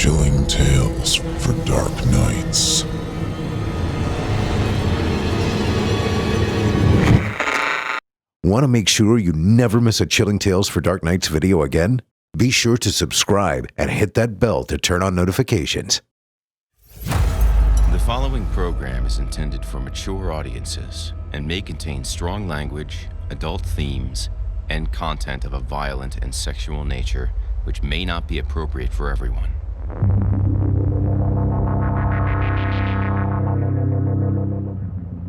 Chilling tales for dark nights. Want to make sure you never miss a Chilling Tales for Dark Nights video again? Be sure to subscribe and hit that bell to turn on notifications. The following program is intended for mature audiences and may contain strong language, adult themes, and content of a violent and sexual nature which may not be appropriate for everyone.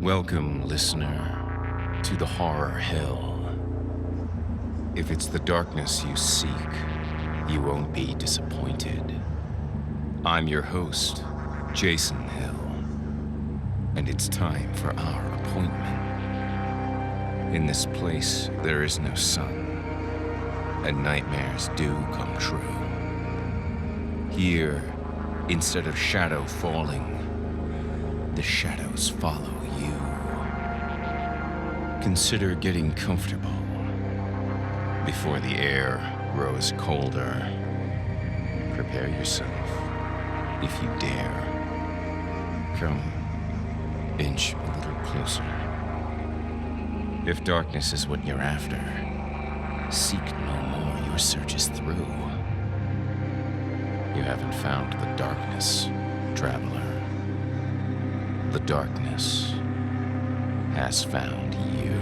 Welcome, listener, to the horror hell. If it's the darkness you seek, you won't be disappointed. I'm your host, Jason Hill, and it's time for our appointment. In this place, there is no sun, and nightmares do come true. Here, instead of shadow falling, the shadows follow you. Consider getting comfortable before the air grows colder. Prepare yourself, if you dare. Come, inch a little closer. If darkness is what you're after, seek no more, your search is through. You haven't found the darkness, traveler. The darkness has found you.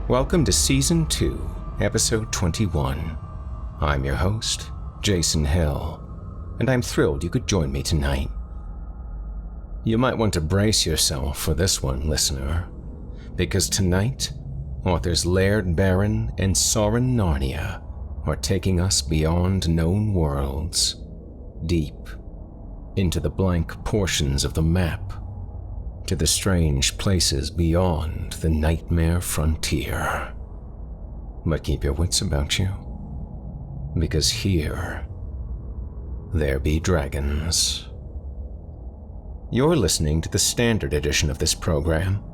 Welcome to Season 2, Episode 21. I'm your host, Jason Hill, and I'm thrilled you could join me tonight. You might want to brace yourself for this one, listener, because tonight, authors Laird, Barron, and Soren Narnia are taking us beyond known worlds, deep into the blank portions of the map, to the strange places beyond the nightmare frontier. But keep your wits about you, because here, there be dragons. You're listening to the standard edition of this program.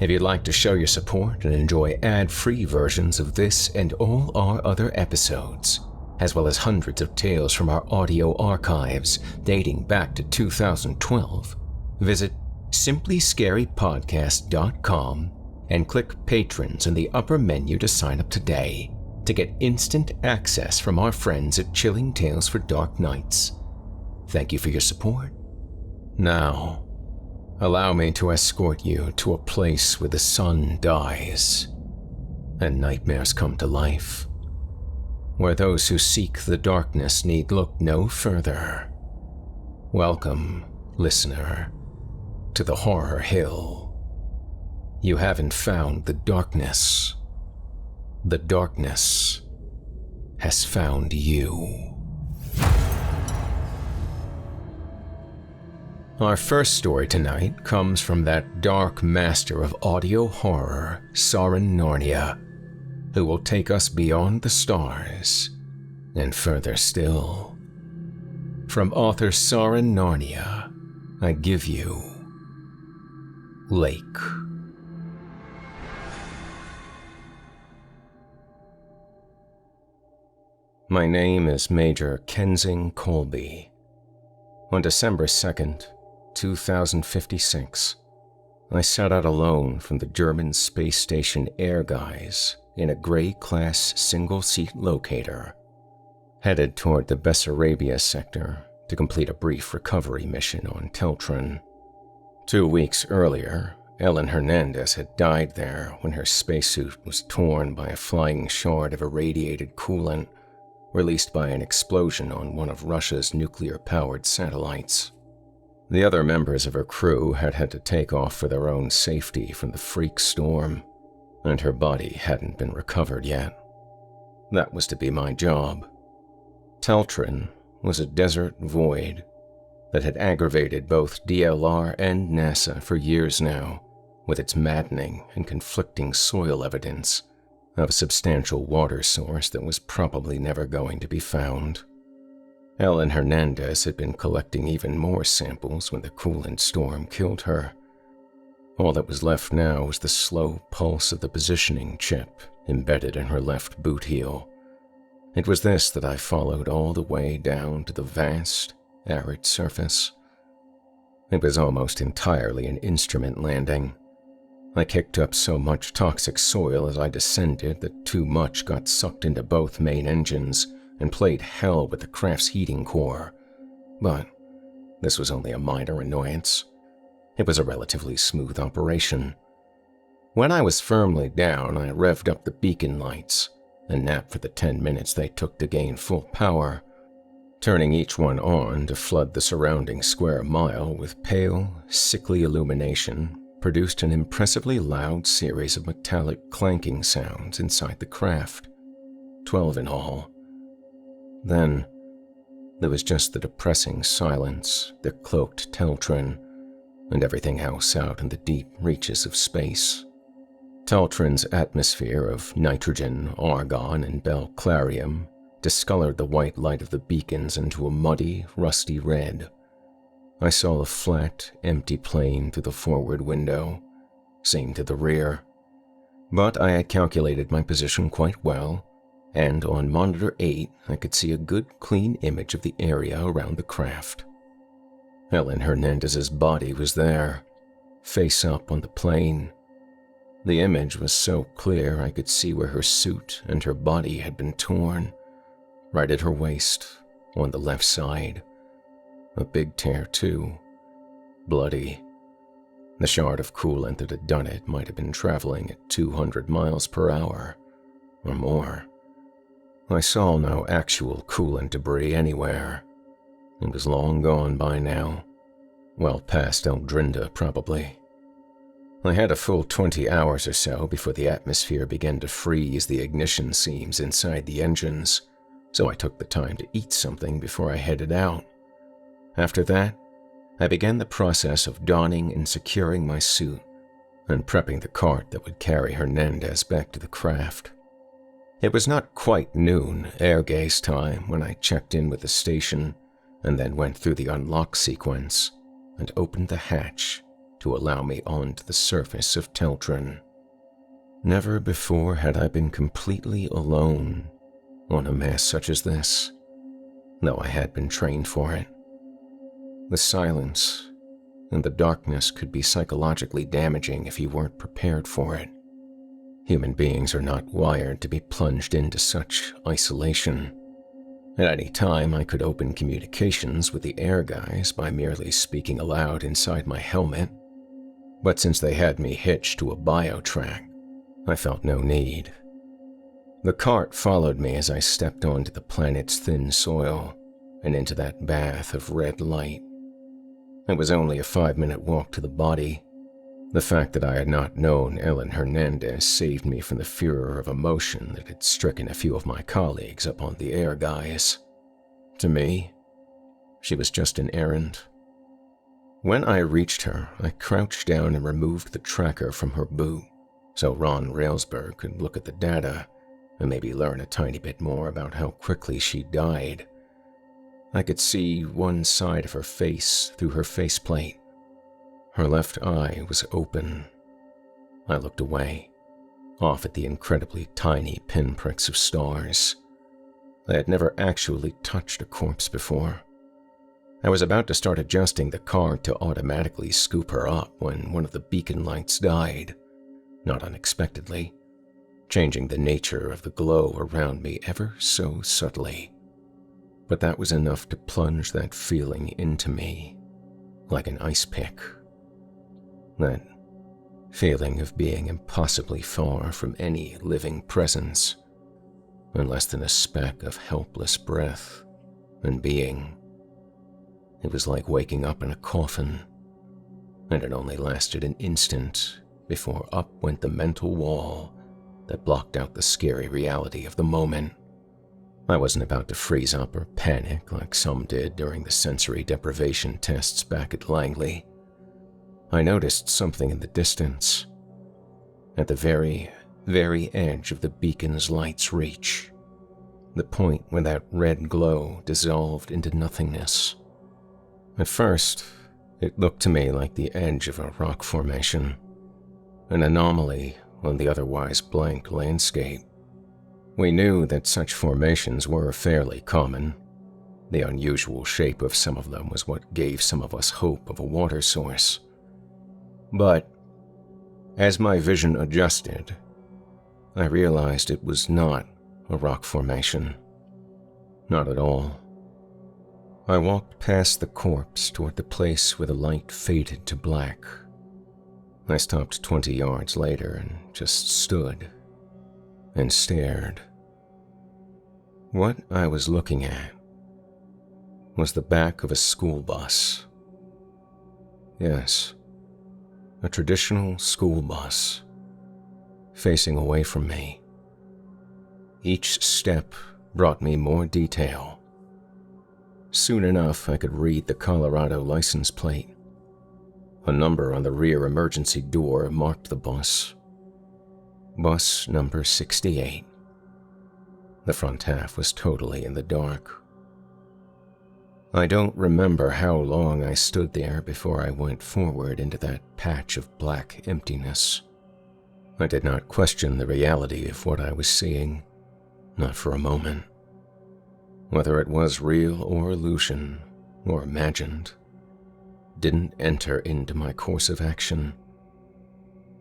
If you'd like to show your support and enjoy ad-free versions of this and all our other episodes, as well as hundreds of tales from our audio archives dating back to 2012, visit simplyscarypodcast.com and click Patrons in the upper menu to sign up today to get instant access from our friends at Chilling Tales for Dark Nights. Thank you for your support. Now, allow me to escort you to a place where the sun dies and nightmares come to life, where those who seek the darkness need look no further. Welcome, listener, to the Horror Hill. You haven't found the darkness. The darkness has found you. Our first story tonight comes from that dark master of audio horror, Soren Narnia, who will take us beyond the stars and further still. From author Soren Narnia, I give you Lake. My name is Major Kensing Colby. On December 2nd, 2056, I set out alone from the German space station Air Guys in a gray-class single-seat locator, headed toward the Bessarabia sector to complete a brief recovery mission on Teltron. 2 weeks earlier, Ellen Hernandez had died there when her spacesuit was torn by a flying shard of irradiated coolant released by an explosion on one of Russia's nuclear-powered satellites. The other members of her crew had to take off for their own safety from the freak storm, and her body hadn't been recovered yet. That was to be my job. Teltron was a desert void that had aggravated both DLR and NASA for years now, with its maddening and conflicting soil evidence of a substantial water source that was probably never going to be found. Ellen Hernandez had been collecting even more samples when the coolant storm killed her. All that was left now was the slow pulse of the positioning chip embedded in her left boot heel. It was this that I followed all the way down to the vast, arid surface. It was almost entirely an instrument landing. I kicked up so much toxic soil as I descended that too much got sucked into both main engines and played hell with the craft's heating core. But this was only a minor annoyance. It was a relatively smooth operation. When I was firmly down, I revved up the beacon lights and napped for the 10 minutes they took to gain full power. Turning each one on to flood the surrounding square mile with pale, sickly illumination produced an impressively loud series of metallic clanking sounds inside the craft, 12 in all. Then, there was just the depressing silence that cloaked Teltrin and everything else out in the deep reaches of space. Teltrin's atmosphere of nitrogen, argon, and belclarium discolored the white light of the beacons into a muddy, rusty red. I saw a flat, empty plane through the forward window, same to the rear. But I had calculated my position quite well, and on Monitor 8 I could see a good, clean image of the area around the craft. Ellen Hernandez's body was there, face up on the plane. The image was so clear I could see where her suit and her body had been torn, right at her waist, on the left side. A big tear too, bloody. The shard of coolant that had done it might have been traveling at 200 miles per hour, or more. I saw no actual coolant debris anywhere. It was long gone by now, well past Eldrinda probably. I had a full 20 hours or so before the atmosphere began to freeze the ignition seams inside the engines, so I took the time to eat something before I headed out. After that, I began the process of donning and securing my suit and prepping the cart that would carry Hernandez back to the craft. It was not quite noon, air gaze time, when I checked in with the station and then went through the unlock sequence and opened the hatch to allow me onto the surface of Teltrin. Never before had I been completely alone on a mess such as this, though I had been trained for it. The silence and the darkness could be psychologically damaging if you weren't prepared for it. Human beings are not wired to be plunged into such isolation. At any time, I could open communications with the air guys by merely speaking aloud inside my helmet, but since they had me hitched to a bio-track, I felt no need. The cart followed me as I stepped onto the planet's thin soil and into that bath of red light. It was only a 5-minute walk to the body. The fact that I had not known Ellen Hernandez saved me from the furor of emotion that had stricken a few of my colleagues up on the air guys. To me, she was just an errand. When I reached her, I crouched down and removed the tracker from her boot so Ron Railsberg could look at the data and maybe learn a tiny bit more about how quickly she died. I could see one side of her face through her faceplate. Her left eye was open. I looked away, off at the incredibly tiny pinpricks of stars. I had never actually touched a corpse before. I was about to start adjusting the card to automatically scoop her up when one of the beacon lights died, not unexpectedly, changing the nature of the glow around me ever so subtly. But that was enough to plunge that feeling into me, like an ice pick. That feeling of being impossibly far from any living presence, and less than a speck of helpless breath and being. It was like waking up in a coffin, and it only lasted an instant before up went the mental wall that blocked out the scary reality of the moment. I wasn't about to freeze up or panic like some did during the sensory deprivation tests back at Langley. I noticed something in the distance, at the very, very edge of the beacon's light's reach, the point where that red glow dissolved into nothingness. At first, it looked to me like the edge of a rock formation, an anomaly on the otherwise blank landscape. We knew that such formations were fairly common. The unusual shape of some of them was what gave some of us hope of a water source. But as my vision adjusted, I realized it was not a rock formation. Not at all. I walked past the corpse toward the place where the light faded to black. I stopped 20 yards later and just stood and stared. What I was looking at was the back of a school bus. Yes, a traditional school bus, facing away from me. Each step brought me more detail. Soon enough, I could read the Colorado license plate. A number on the rear emergency door marked the bus. Bus number 68. The front half was totally in the dark. I don't remember how long I stood there before I went forward into that patch of black emptiness. I did not question the reality of what I was seeing, not for a moment. Whether it was real or illusion, or imagined, didn't enter into my course of action.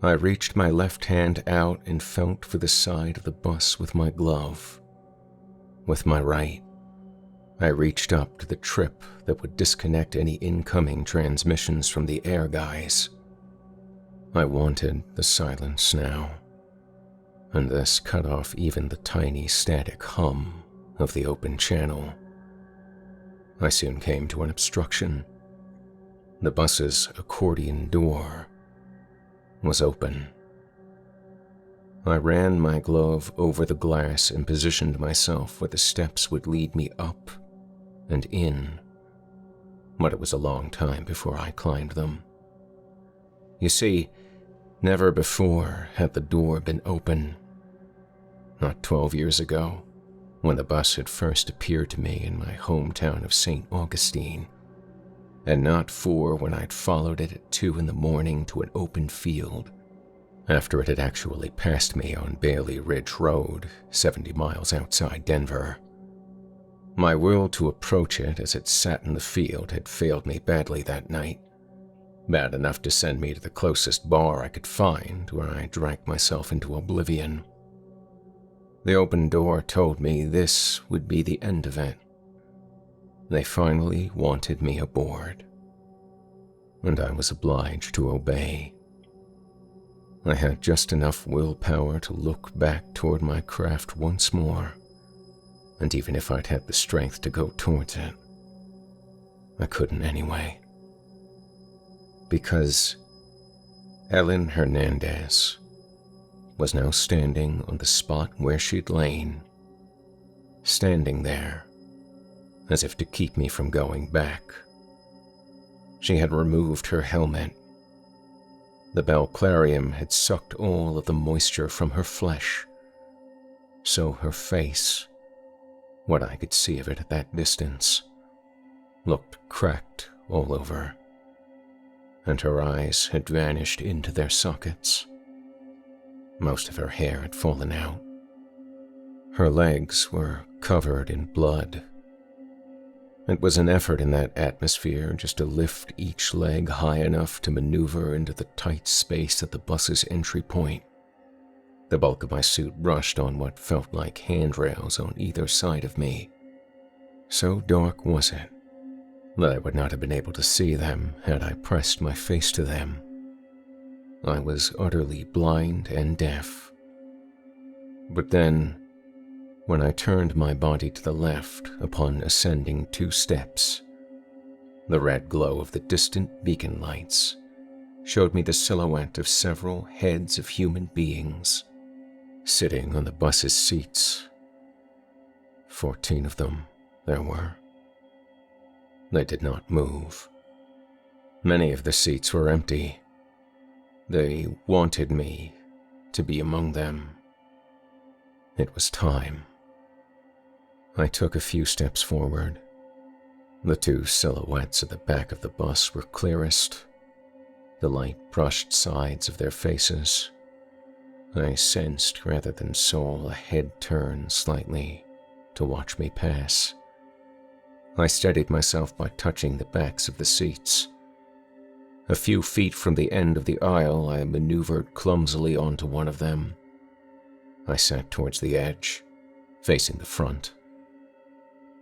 I reached my left hand out and felt for the side of the bus with my glove. With my right, I reached up to the trip that would disconnect any incoming transmissions from the air guys. I wanted the silence now, and this cut off even the tiny static hum of the open channel. I soon came to an obstruction. The bus's accordion door was open. I ran my glove over the glass and positioned myself where the steps would lead me up and in, but it was a long time before I climbed them. You see, never before had the door been open. Not 12 years ago, when the bus had first appeared to me in my hometown of St. Augustine, and not 4 when I'd followed it at 2 in the morning to an open field, after it had actually passed me on Bailey Ridge Road, 70 miles outside Denver. My will to approach it as it sat in the field had failed me badly that night, bad enough to send me to the closest bar I could find, where I drank myself into oblivion. The open door told me this would be the end of it. They finally wanted me aboard, and I was obliged to obey. I had just enough willpower to look back toward my craft once more, and even if I'd had the strength to go towards it, I couldn't anyway. Because Ellen Hernandez was now standing on the spot where she'd lain, standing there as if to keep me from going back. She had removed her helmet. The Belclarium had sucked all of the moisture from her flesh, so her face, what I could see of it at that distance, looked cracked all over, and her eyes had vanished into their sockets. Most of her hair had fallen out. Her legs were covered in blood. It was an effort in that atmosphere just to lift each leg high enough to maneuver into the tight space at the bus's entry point. The bulk of my suit brushed on what felt like handrails on either side of me. So dark was it that I would not have been able to see them had I pressed my face to them. I was utterly blind and deaf. But then, when I turned my body to the left upon ascending 2 steps, the red glow of the distant beacon lights showed me the silhouette of several heads of human beings sitting on the bus's seats. 14 of them there were. They did not move. Many of the seats were empty. They wanted me to be among them. It was time. I took a few steps forward. The 2 silhouettes at the back of the bus were clearest. The light brushed sides of their faces. I sensed rather than saw a head turn slightly to watch me pass. I steadied myself by touching the backs of the seats. A few feet from the end of the aisle, I maneuvered clumsily onto one of them. I sat towards the edge, facing the front.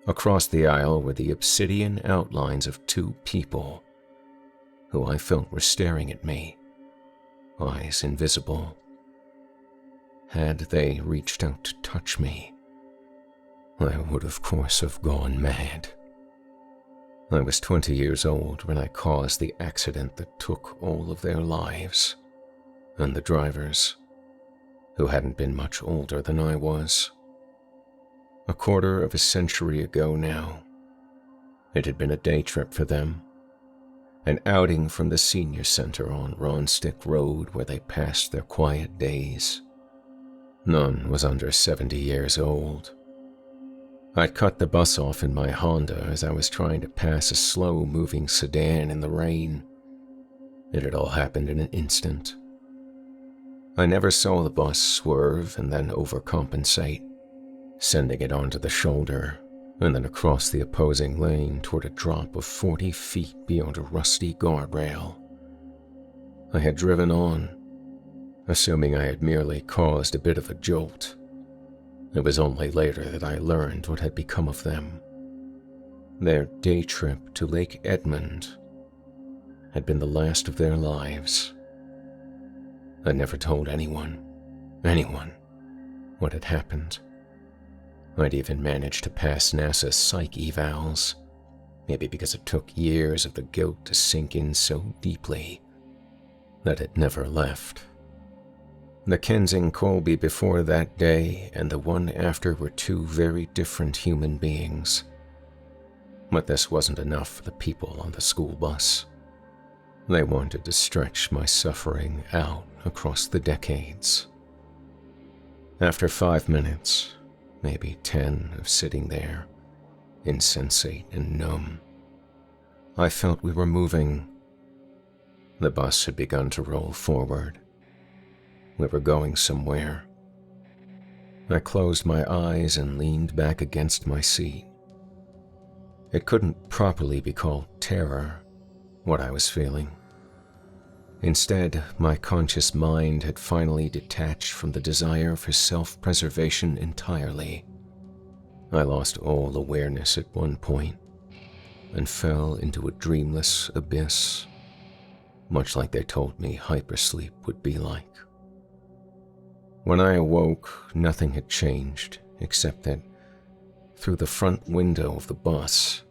Across the aisle were the obsidian outlines of two people, who I felt were staring at me, eyes invisible. Had they reached out to touch me, I would of course have gone mad. I was 20 years old when I caused the accident that took all of their lives, and the drivers, who hadn't been much older than I was. A quarter of a century ago now, it had been a day trip for them, an outing from the senior center on Ronstick Road where they passed their quiet days. None was under 70 years old. I'd cut the bus off in my Honda as I was trying to pass a slow-moving sedan in the rain. It had all happened in an instant. I never saw the bus swerve and then overcompensate, sending it onto the shoulder and then across the opposing lane toward a drop of 40 feet beyond a rusty guardrail. I had driven on, assuming I had merely caused a bit of a jolt. It was only later that I learned what had become of them. Their day trip to Lake Edmund had been the last of their lives. I never told anyone, what had happened. I'd even managed to pass NASA's psych evals, maybe because it took years of the guilt to sink in so deeply that it never left. The Kensing Colby before that day and the one after were two very different human beings. But this wasn't enough for the people on the school bus. They wanted to stretch my suffering out across the decades. After 5 minutes, maybe 10 of sitting there, insensate and numb, I felt we were moving. The bus had begun to roll forward. We were going somewhere. I closed my eyes and leaned back against my seat. It couldn't properly be called terror, what I was feeling. Instead, my conscious mind had finally detached from the desire for self-preservation entirely. I lost all awareness at one point and fell into a dreamless abyss, much like they told me hypersleep would be like. When I awoke, nothing had changed, except that through the front window of the bus,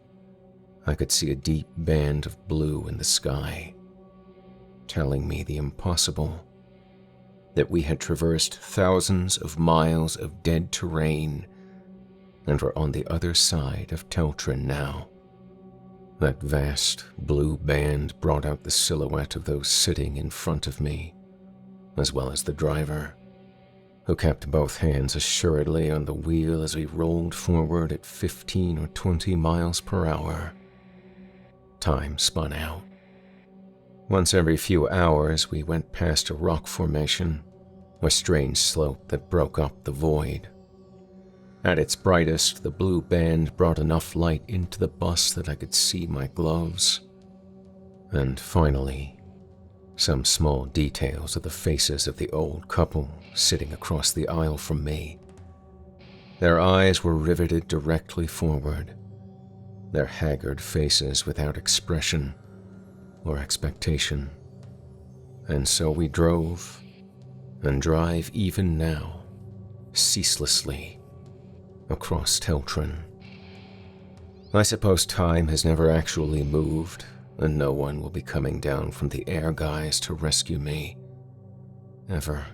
I could see a deep band of blue in the sky, telling me the impossible, that we had traversed thousands of miles of dead terrain and were on the other side of Teltrin now. That vast blue band brought out the silhouette of those sitting in front of me, as well as the driver, who kept both hands assuredly on the wheel as we rolled forward at 15 or 20 miles per hour. Time spun out. Once every few hours, we went past a rock formation, a strange slope that broke up the void. At its brightest, the blue band brought enough light into the bus that I could see my gloves. And finally, some small details of the faces of the old couple sitting across the aisle from me. Their eyes were riveted directly forward, their haggard faces without expression or expectation. And so we drove, and drive even now, ceaselessly, across Teltrin. I suppose time has never actually moved, and no one will be coming down from the air guys to rescue me. Ever.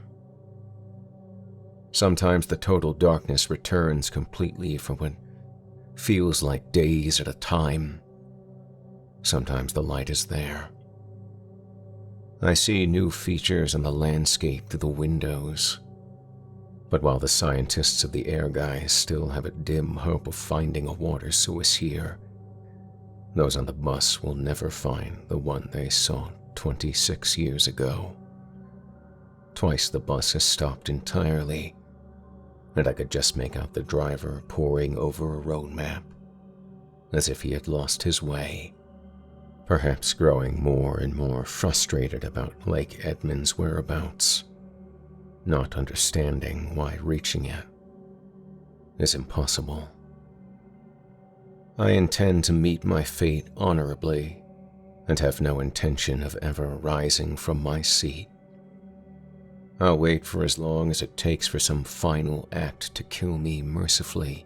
Sometimes the total darkness returns completely for what feels like days at a time. Sometimes the light is there. I see new features in the landscape through the windows. But while the scientists of the air guys still have a dim hope of finding a water source here, those on the bus will never find the one they sought 26 years ago. Twice the bus has stopped entirely, and I could just make out the driver poring over a road map, as if he had lost his way, perhaps growing more and more frustrated about Lake Edmund's whereabouts, not understanding why reaching it is impossible. I intend to meet my fate honorably and have no intention of ever rising from my seat. I'll wait for as long as it takes for some final act to kill me mercifully,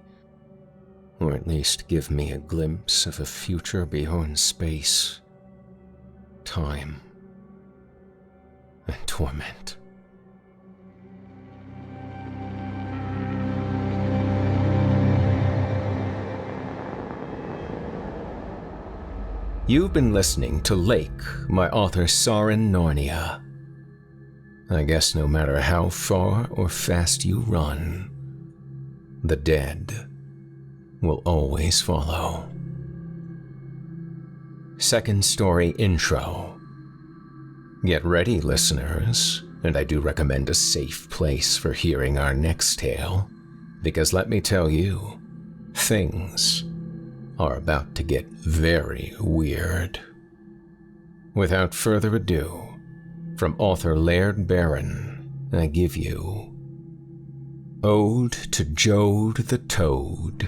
or at least give me a glimpse of a future beyond space, time, and torment. You've been listening to Lake, by author Soren Narnia. I guess no matter how far or fast you run, the dead will always follow. Second story intro. Get ready, listeners, and I do recommend a safe place for hearing our next tale, because let me tell you, things are about to get very weird. Without further ado, from author Laird Barron, I give you Ode to Joad the Toad.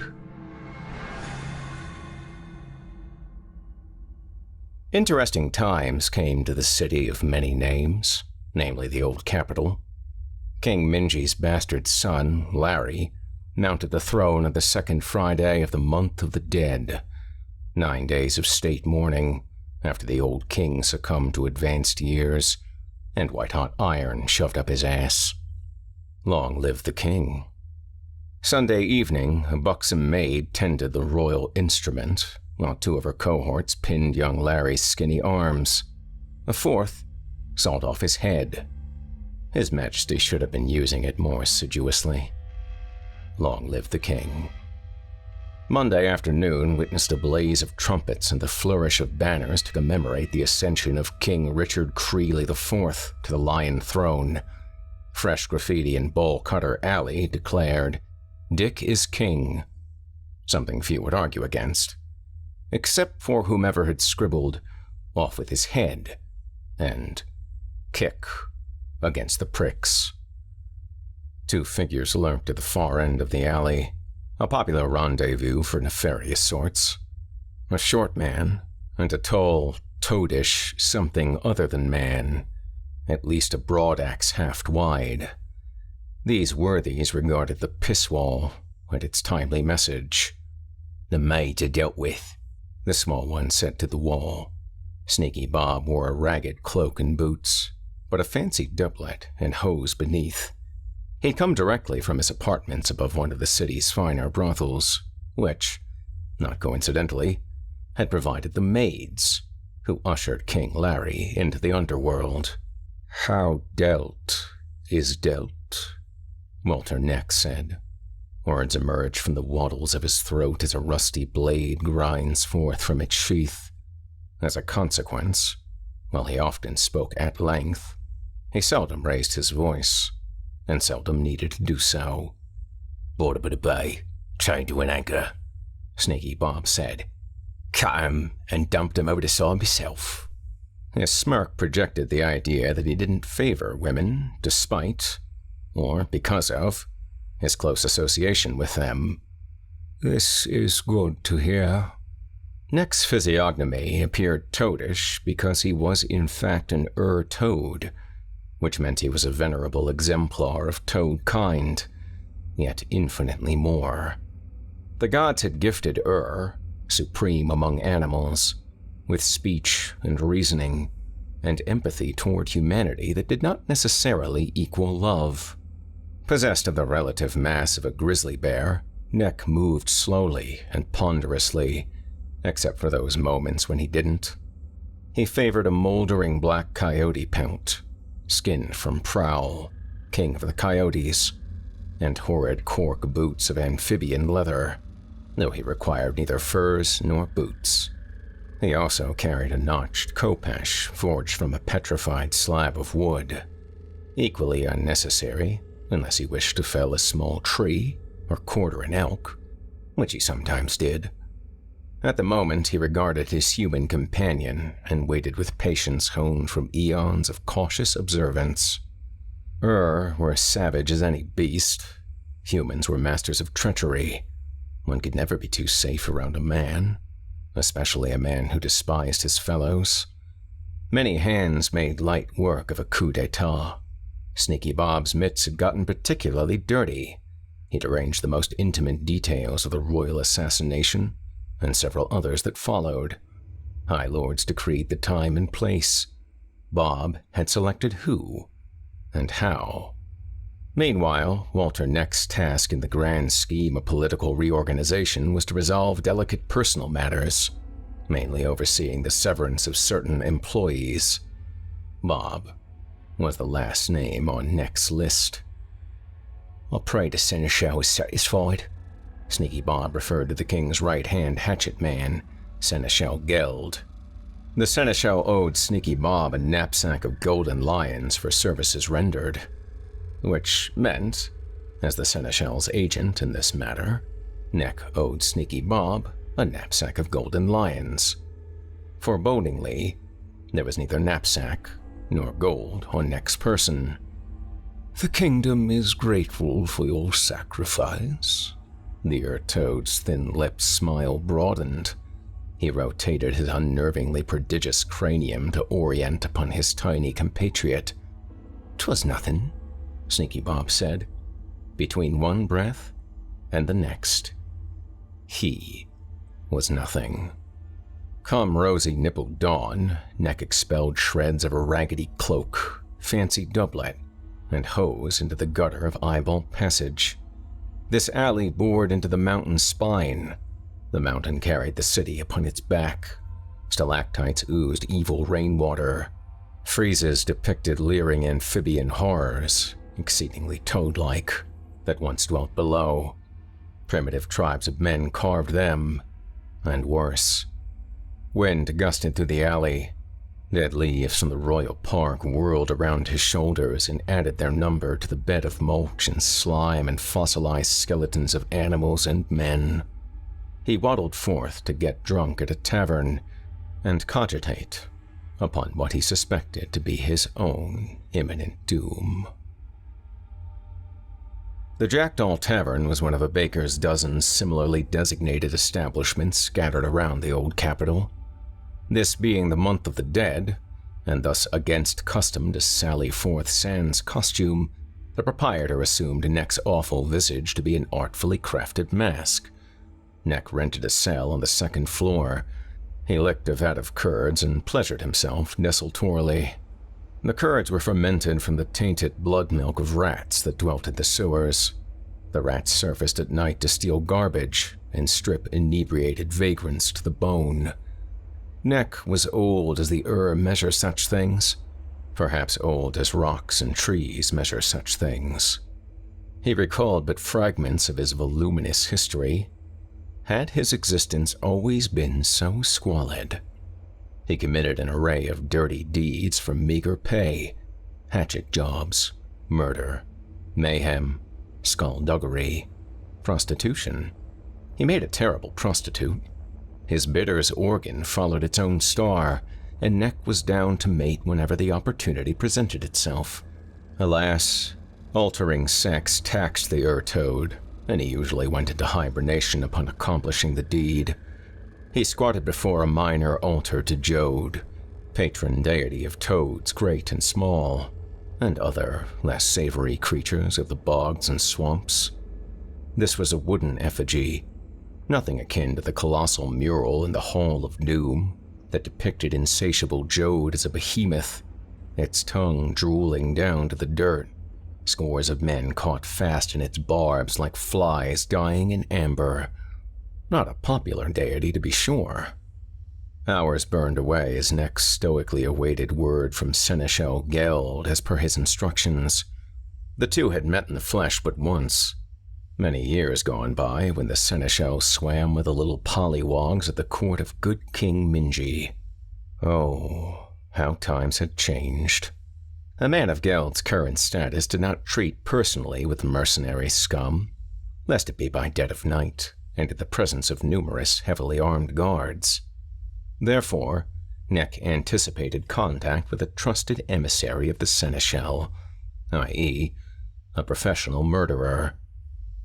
Interesting times came to the city of many names, namely the old capital. King Minji's bastard son, Larry, mounted the throne on the second Friday of the month of the dead, 9 days of state mourning after the old king succumbed to advanced years and white-hot iron shoved up his ass. Long live the king. Sunday evening, a buxom maid tended the royal instrument, while 2 of her cohorts pinned young Larry's skinny arms. A 4th sawed off his head. His Majesty should have been using it more assiduously. Long live the king. Monday afternoon witnessed a blaze of trumpets and the flourish of banners to commemorate the ascension of King Richard Creeley IV to the Lion Throne. Fresh graffiti in Bowl Cutter Alley declared, "Dick is king," something few would argue against, except for whomever had scribbled, "off with his head," and "kick" against the pricks. 2 figures lurked at the far end of the alley, a popular rendezvous for nefarious sorts. A short man and a tall, toadish something other than man, at least a broadaxe haft wide. These worthies regarded the piss wall and its timely message. "The maids are dealt with," the small one said to the wall. Sneaky Bob wore a ragged cloak and boots, but a fancy doublet and hose beneath. He'd come directly from his apartments above one of the city's finer brothels, which, not coincidentally, had provided the maids who ushered King Larry into the underworld. "How dealt is dealt," Walter Neck said. Words emerged from the wattles of his throat as a rusty blade grinds forth from its sheath. As a consequence, while he often spoke at length, he seldom raised his voice, and seldom needed to do so. "Bought him at a bay, chained to an anchor," Sneaky Bob said. "Cut him and dumped him over the side myself." His smirk projected the idea that he didn't favor women, despite, or because of, his close association with them. "This is good to hear." Neck's physiognomy appeared toadish because he was in fact an toad, which meant he was a venerable exemplar of toad kind, yet infinitely more. The gods had gifted supreme among animals, with speech and reasoning, and empathy toward humanity that did not necessarily equal love. Possessed of the relative mass of a grizzly bear, Neck moved slowly and ponderously, except for those moments when he didn't. He favored a moldering black coyote pelt, skinned from Prowl, king of the coyotes, and horrid cork boots of amphibian leather, though he required neither furs nor boots. He also carried a notched khopesh forged from a petrified slab of wood, equally unnecessary unless he wished to fell a small tree or quarter an elk, which he sometimes did. At the moment, he regarded his human companion and waited with patience honed from eons of cautious observance. Were as savage as any beast. Humans were masters of treachery. One could never be too safe around a man, especially a man who despised his fellows. Many hands made light work of a coup d'etat. Sneaky Bob's mitts had gotten particularly dirty. He'd arranged the most intimate details of the royal assassination and several others that followed. High Lords decreed the time and place. Bob had selected who and how. Meanwhile, Walter Neck's task in the grand scheme of political reorganization was to resolve delicate personal matters, mainly overseeing the severance of certain employees. Bob was the last name on Neck's list. "I pray the Seneschal is satisfied." Sneaky Bob referred to the king's right-hand hatchet man, Seneschal Geld. The Seneschal owed Sneaky Bob a knapsack of golden lions for services rendered, which meant, as the Seneschal's agent in this matter, Neck owed Sneaky Bob a knapsack of golden lions. Forebodingly, there was neither knapsack nor gold on Neck's person. "The kingdom is grateful for your sacrifice." The Toad's thin lips' smile broadened. He rotated his unnervingly prodigious cranium to orient upon his tiny compatriot. "'Twas nothing," Sneaky Bob said, between one breath and the next. He was nothing. Come rosy-nippled dawn, Neck expelled shreds of a raggedy cloak, fancy doublet, and hose into the gutter of Eyeball Passage. This alley bored into the mountain's spine. The mountain carried the city upon its back. Stalactites oozed evil rainwater. Friezes depicted leering amphibian horrors, exceedingly toad-like, that once dwelt below. Primitive tribes of men carved them, and worse. Wind gusted through the alley. Dead leaves from the royal park whirled around his shoulders and added their number to the bed of mulch and slime and fossilized skeletons of animals and men. He waddled forth to get drunk at a tavern and cogitate upon what he suspected to be his own imminent doom. The Jackdaw Tavern was one of a baker's dozen similarly designated establishments scattered around the old capital. This being the month of the dead, and thus against custom to sally forth sans costume, the proprietor assumed Neck's awful visage to be an artfully crafted mask. Neck rented a cell on the second floor. He licked a vat of curds and pleasured himself desultorily. The curds were fermented from the tainted blood milk of rats that dwelt in the sewers. The rats surfaced at night to steal garbage and strip inebriated vagrants to the bone. Neck was old as the measure such things, perhaps old as rocks and trees measure such things. He recalled but fragments of his voluminous history. Had his existence always been so squalid? He committed an array of dirty deeds for meager pay, hatchet jobs, murder, mayhem, skullduggery, prostitution. He made a terrible prostitute. His bidder's organ followed its own star, and Neck was down to mate whenever the opportunity presented itself. Alas, altering sex taxed the toad, and he usually went into hibernation upon accomplishing the deed. He squatted before a minor altar to Joad, patron deity of toads great and small, and other, less savory creatures of the bogs and swamps. This was a wooden effigy, nothing akin to the colossal mural in the Hall of Doom that depicted insatiable Joad as a behemoth, its tongue drooling down to the dirt, scores of men caught fast in its barbs like flies dying in amber. Not a popular deity, to be sure. Hours burned away as Neck stoically awaited word from Seneschal Geld as per his instructions. The two had met in the flesh but once. Many years gone by when the seneschal swam with the little pollywogs at the court of good King Minji. Oh, how times had changed. A man of Geld's current status did not treat personally with mercenary scum, lest it be by dead of night and in the presence of numerous heavily armed guards. Therefore, Neck anticipated contact with a trusted emissary of the seneschal, i.e., a professional murderer.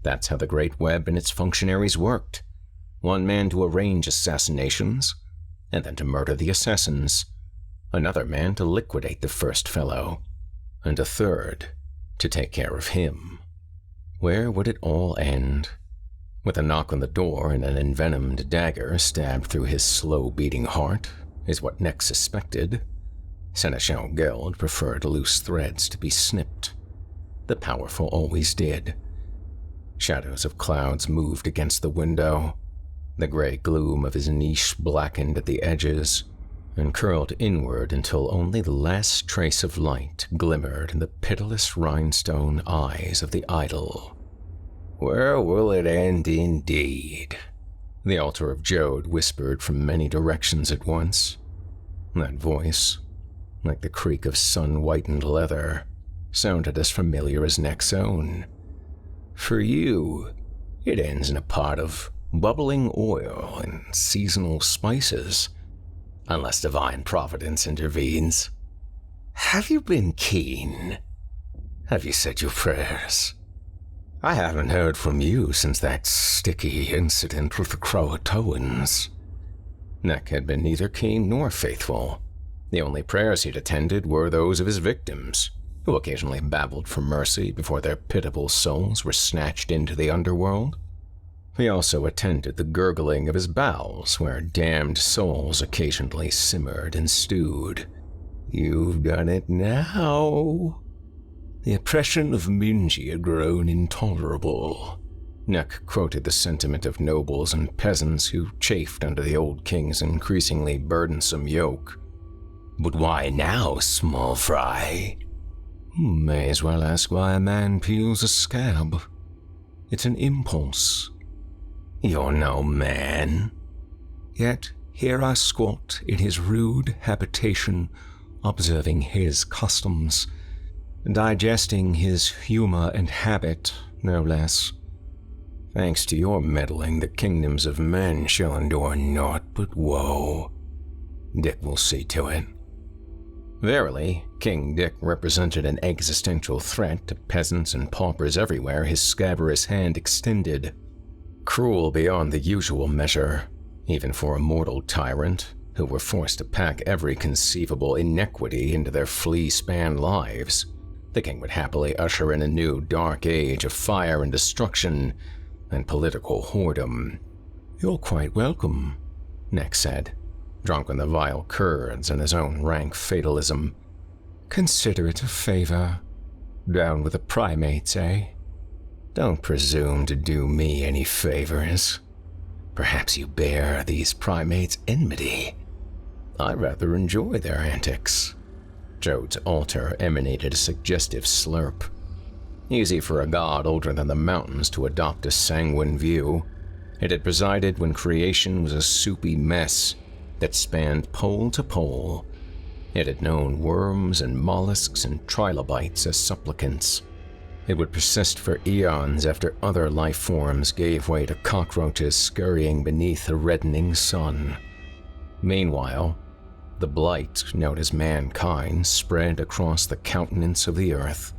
That's how the Great Web and its functionaries worked. One man to arrange assassinations, and then to murder the assassins. Another man to liquidate the first fellow, and a third to take care of him. Where would it all end? With a knock on the door and an envenomed dagger stabbed through his slow-beating heart, is what Neck suspected. Seneschal Geld preferred loose threads to be snipped. The powerful always did. Shadows of clouds moved against the window. The gray gloom of his niche blackened at the edges and curled inward until only the last trace of light glimmered in the pitiless rhinestone eyes of the idol. Where will it end indeed? The altar of Joad whispered from many directions at once. That voice, like the creak of sun-whitened leather, sounded as familiar as Neck's own. For you, it ends in a pot of bubbling oil and seasonal spices, unless divine providence intervenes. Have you been keen? Have you said your prayers? I haven't heard from you since that sticky incident with the Croatoans. Neck had been neither keen nor faithful. The only prayers he'd attended were those of his victims, who occasionally babbled for mercy before their pitiable souls were snatched into the underworld. He also attended the gurgling of his bowels, where damned souls occasionally simmered and stewed. You've done it now. The oppression of Minji had grown intolerable. Neck quoted the sentiment of nobles and peasants who chafed under the old king's increasingly burdensome yoke. But why now, small fry? May as well ask why a man peels a scab. It's an impulse. You're no man. Yet here I squat in his rude habitation, observing his customs, digesting his humor and habit, no less. Thanks to your meddling, the kingdoms of men shall endure naught but woe. Dick will see to it. Verily, King Dick represented an existential threat to peasants and paupers everywhere his scabrous hand extended. Cruel beyond the usual measure, even for a mortal tyrant, who were forced to pack every conceivable inequity into their flea-spanned lives. The king would happily usher in a new dark age of fire and destruction and political whoredom. You're quite welcome, Neck said, drunk on the vile curds and his own rank fatalism. Consider it a favor. Down with the primates, eh? Don't presume to do me any favors. Perhaps you bear these primates enmity. I rather enjoy their antics. Joad's altar emanated a suggestive slurp. Easy for a god older than the mountains to adopt a sanguine view. It had presided when creation was a soupy mess that spanned pole to pole. It had known worms and mollusks and trilobites as supplicants. It would persist for eons after other life forms gave way to cockroaches scurrying beneath a reddening sun. Meanwhile, the blight known as mankind spread across the countenance of the earth,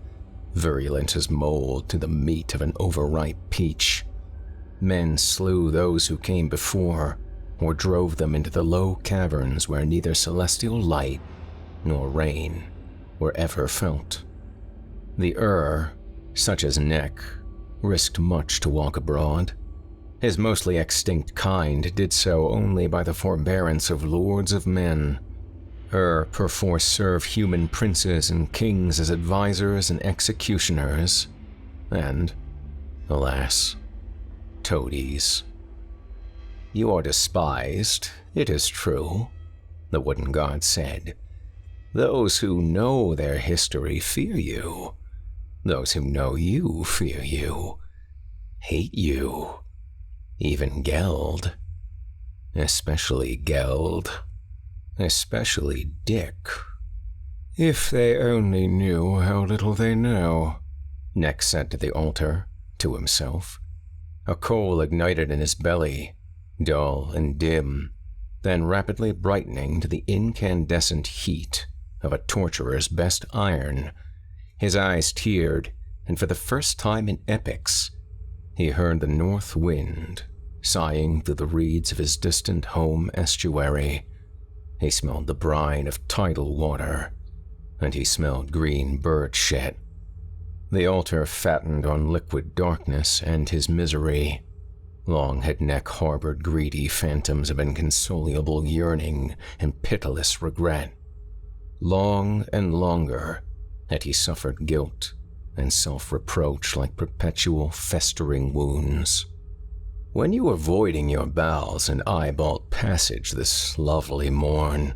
virulent as mold to the meat of an overripe peach. Men slew those who came before, or drove them into the low caverns where neither celestial light nor rain were ever felt. The such as Neck, risked much to walk abroad. His mostly extinct kind did so only by the forbearance of lords of men. Perforce serve human princes and kings as advisors and executioners, and, alas, toadies. You are despised, it is true, the wooden god said. Those who know their history fear you. Those who know you fear you. hate you. Even Geld. Especially Geld. Especially Dick. If they only knew how little they know, Neck said to the altar, to himself. A coal ignited in his belly, dull and dim, then rapidly brightening to the incandescent heat of a torturer's best iron. His eyes teared, and for the first time in epochs, he heard the north wind sighing through the reeds of his distant home estuary. He smelled the brine of tidal water, and he smelled green bird shit. The altar fattened on liquid darkness and his misery. Long had Neck harbored greedy phantoms of inconsolable yearning and pitiless regret. Long and longer had he suffered guilt and self-reproach like perpetual festering wounds. When you were voiding your bowels in eyeballed passage this lovely morn,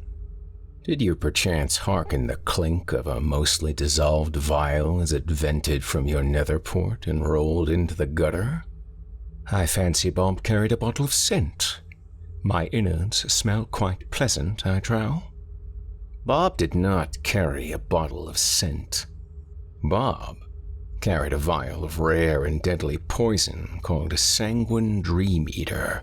did you perchance hearken the clink of a mostly dissolved vial as it vented from your nether port and rolled into the gutter? I fancy Bob carried a bottle of scent. My innards smell quite pleasant, I trow. Bob did not carry a bottle of scent. Bob carried a vial of rare and deadly poison called a sanguine dream eater,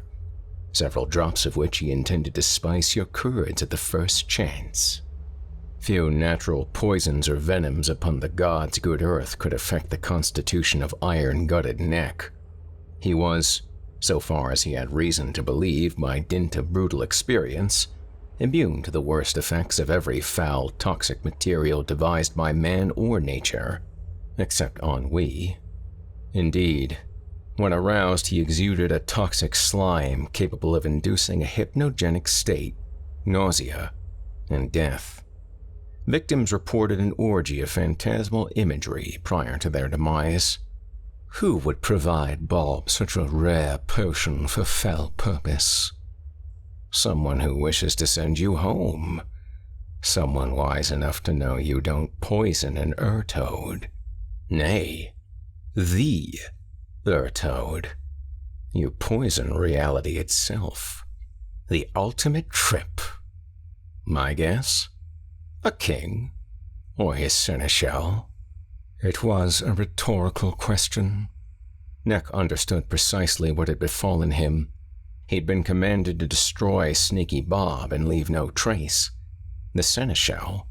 several drops of which he intended to spice your curds at the first chance. Few natural poisons or venoms upon the gods' good earth could affect the constitution of iron-gutted Neck. He was, so far as he had reason to believe by dint of brutal experience, immune to the worst effects of every foul, toxic material devised by man or nature, except ennui. Indeed, when aroused, he exuded a toxic slime capable of inducing a hypnogenic state, nausea, and death. Victims reported an orgy of phantasmal imagery prior to their demise. Who would provide Bob such a rare potion for foul purpose? Someone who wishes to send you home. Someone wise enough to know you don't poison an Ur-toad. Nay, the Ur-toad. You poison reality itself. The ultimate trip. My guess? A king, or his seneschal. It was a rhetorical question. Neck understood precisely what had befallen him. He'd been commanded to destroy Sneaky Bob and leave no trace. The seneschal,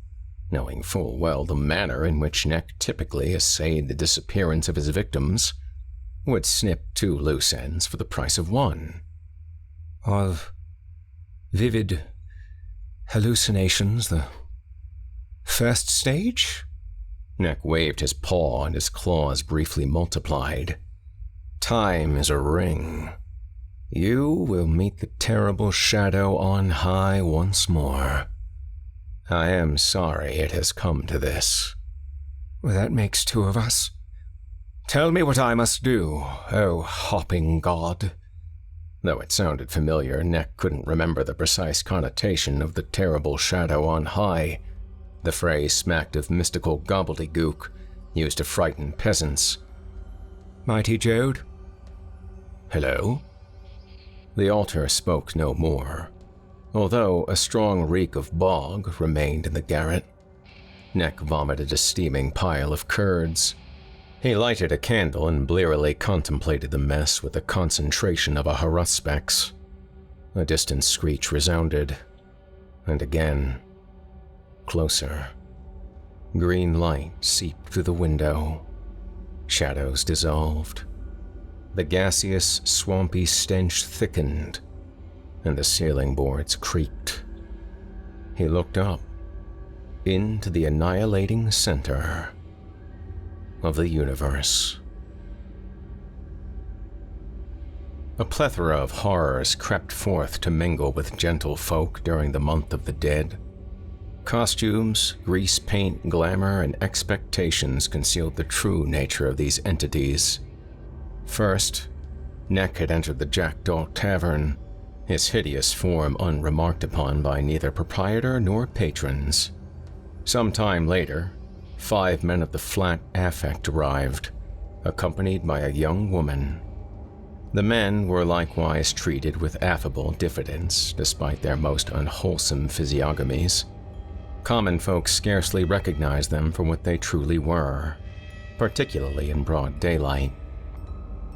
knowing full well the manner in which Neck typically essayed the disappearance of his victims, would snip 2 loose ends for the price of 1. Of vivid hallucinations, the first stage? Neck waved his paw and his claws briefly multiplied. Time is a ring. You will meet the terrible shadow on high once more. I am sorry it has come to this. That makes 2 of us. Tell me what I must do, oh hopping god. Though it sounded familiar, Neck couldn't remember the precise connotation of the terrible shadow on high. The phrase smacked of mystical gobbledygook used to frighten peasants. Mighty Joad? Hello? The altar spoke no more, although a strong reek of bog remained in the garret. Neck vomited a steaming pile of curds. He lighted a candle and blearily contemplated the mess with the concentration of a haruspex. A distant screech resounded, and again. Closer. Green light seeped through the window. Shadows dissolved. The gaseous, swampy stench thickened, and the ceiling boards creaked. He looked up, into the annihilating center of the universe. A plethora of horrors crept forth to mingle with gentle folk during the month of the dead. Costumes, grease paint, glamour, and expectations concealed the true nature of these entities. First, Neck had entered the Jackdaw Tavern, his hideous form unremarked upon by neither proprietor nor patrons. Some time later, 5 men of the Flat Affect arrived, accompanied by a young woman The men were likewise treated with affable diffidence despite their most unwholesome physiognomies. Common folk scarcely recognized them for what they truly were, particularly in broad daylight.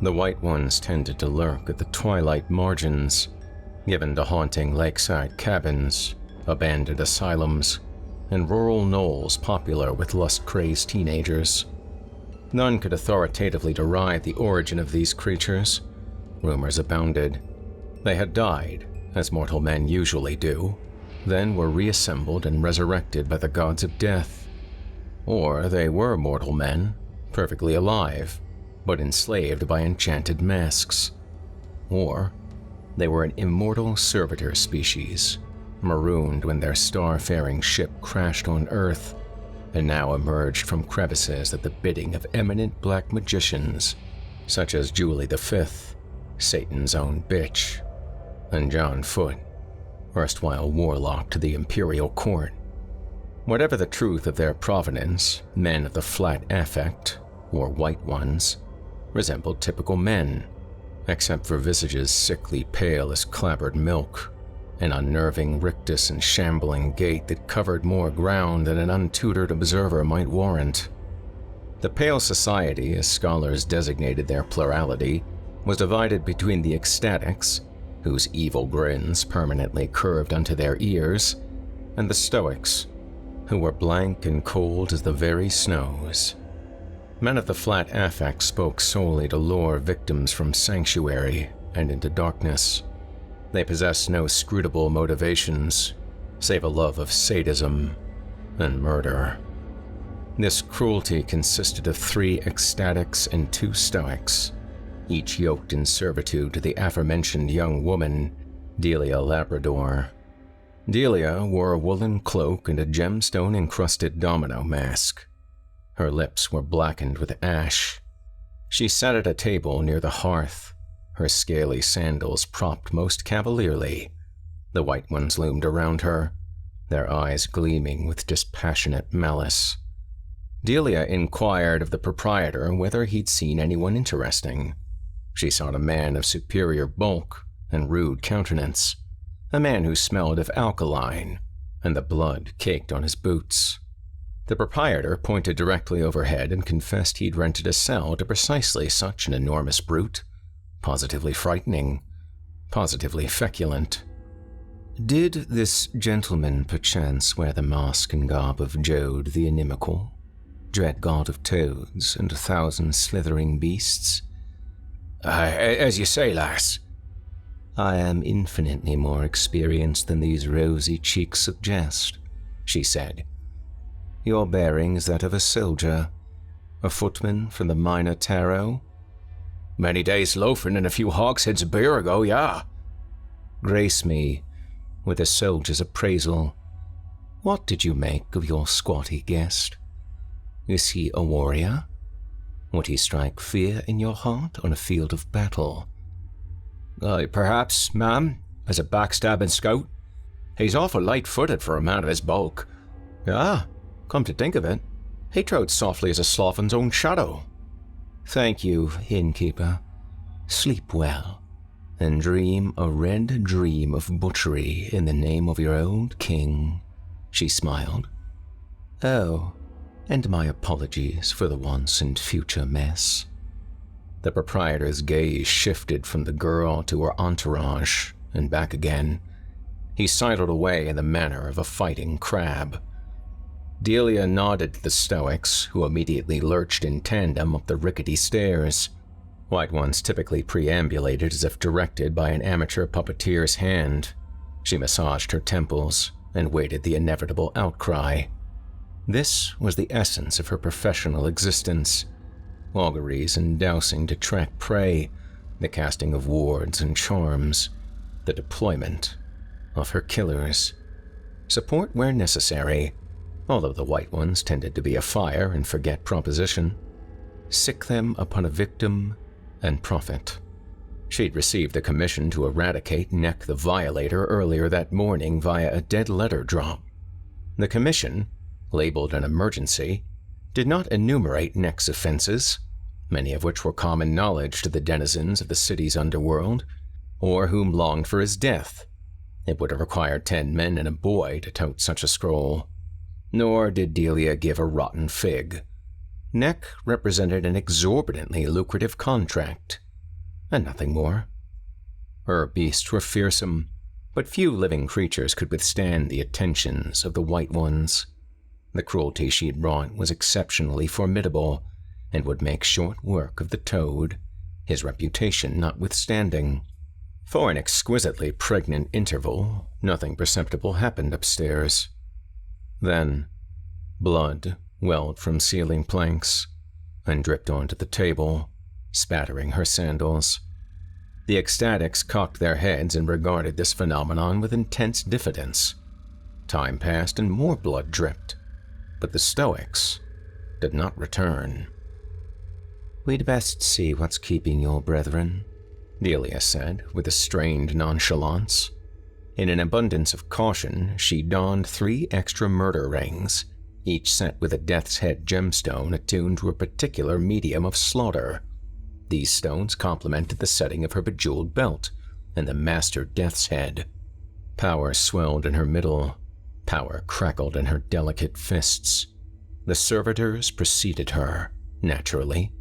The white ones tended to lurk at the twilight margins, given to haunting lakeside cabins, abandoned asylums, and rural knolls popular with lust-crazed teenagers. None could authoritatively derive the origin of these creatures. Rumors abounded. They had died, as mortal men usually do, then were reassembled and resurrected by the gods of death. Or they were mortal men, perfectly alive, but enslaved by enchanted masks. Or they were an immortal servitor species, marooned when their star-faring ship crashed on Earth, and now emerged from crevices at the bidding of eminent black magicians, such as Julie V, Satan's own bitch, and John Foote, erstwhile warlock to the imperial court. Whatever the truth of their provenance, men of the flat affect, or white ones, resembled typical men, except for visages sickly pale as clabbered milk, an unnerving rictus and shambling gait that covered more ground than an untutored observer might warrant. The Pale Society, as scholars designated their plurality, was divided between the ecstatics, whose evil grins permanently curved unto their ears, and the Stoics, who were blank and cold as the very snows. Men of the flat affect spoke solely to lure victims from sanctuary and into darkness. They possessed no scrutable motivations, save a love of sadism and murder. This cruelty consisted of 3 ecstatics and 2 Stoics, each yoked in servitude to the aforementioned young woman, Delia Labrador. Delia wore a woolen cloak and a gemstone-encrusted domino mask. Her lips were blackened with ash. She sat at a table near the hearth, her scaly sandals propped most cavalierly. The white ones loomed around her, their eyes gleaming with dispassionate malice. Delia inquired of the proprietor whether he'd seen anyone interesting. She sought a man of superior bulk and rude countenance, a man who smelled of alkaline, and the blood caked on his boots. The proprietor pointed directly overhead and confessed he'd rented a cell to precisely such an enormous brute, positively frightening, positively feculent. Did this gentleman perchance wear the mask and garb of Joad the inimical, dread god of toads and 1,000 slithering beasts? As you say, lass. I am infinitely more experienced than these rosy cheeks suggest, she said. Your bearing is that of a soldier, a footman from the minor tarot. Many days loafing and a few hogsheads of beer ago, yeah. Grace me with a soldier's appraisal. What did you make of your squatty guest? Is he a warrior? Would he strike fear in your heart on a field of battle? Perhaps, ma'am, as a backstabbing scout. He's awful light-footed for a man of his bulk. Ah, come to think of it, he trod softly as a slothin's own shadow. Thank you, innkeeper. Sleep well, and dream a red dream of butchery in the name of your old king, she smiled. Oh, and my apologies for the once and future mess. The proprietor's gaze shifted from the girl to her entourage and back again. He sidled away in the manner of a fighting crab. Delia nodded to the Stoics, who immediately lurched in tandem up the rickety stairs. White ones typically preambulated as if directed by an amateur puppeteer's hand. She massaged her temples and waited the inevitable outcry. This was the essence of her professional existence. Auguries and dousing to track prey, the casting of wards and charms, the deployment of her killers. Support where necessary, although the white ones tended to be a fire and forget proposition. Sick them upon a victim and profit. She'd received a commission to eradicate Neck the Violator earlier that morning via a dead letter drop. The commission, labeled an emergency, did not enumerate Neck's offenses, many of which were common knowledge to the denizens of the city's underworld, or whom longed for his death. It would have required 10 men and a boy to tote such a scroll. Nor did Delia give a rotten fig. Neck represented an exorbitantly lucrative contract, and nothing more. Her beasts were fearsome, but few living creatures could withstand the attentions of the White Ones. The cruelty she'd wrought was exceptionally formidable, and would make short work of the Toad, his reputation notwithstanding. For an exquisitely pregnant interval, nothing perceptible happened upstairs. Then, blood welled from ceiling planks and dripped onto the table, spattering her sandals. The ecstatics cocked their heads and regarded this phenomenon with intense diffidence. Time passed and more blood dripped, but the Stoics did not return. "We'd best see what's keeping your brethren," Delia said with a strained nonchalance. In an abundance of caution, she donned 3 extra murder rings, each set with a death's head gemstone attuned to a particular medium of slaughter. These stones complemented the setting of her bejeweled belt and the master death's head. Power swelled in her middle. Power crackled in her delicate fists. The servitors preceded her, naturally.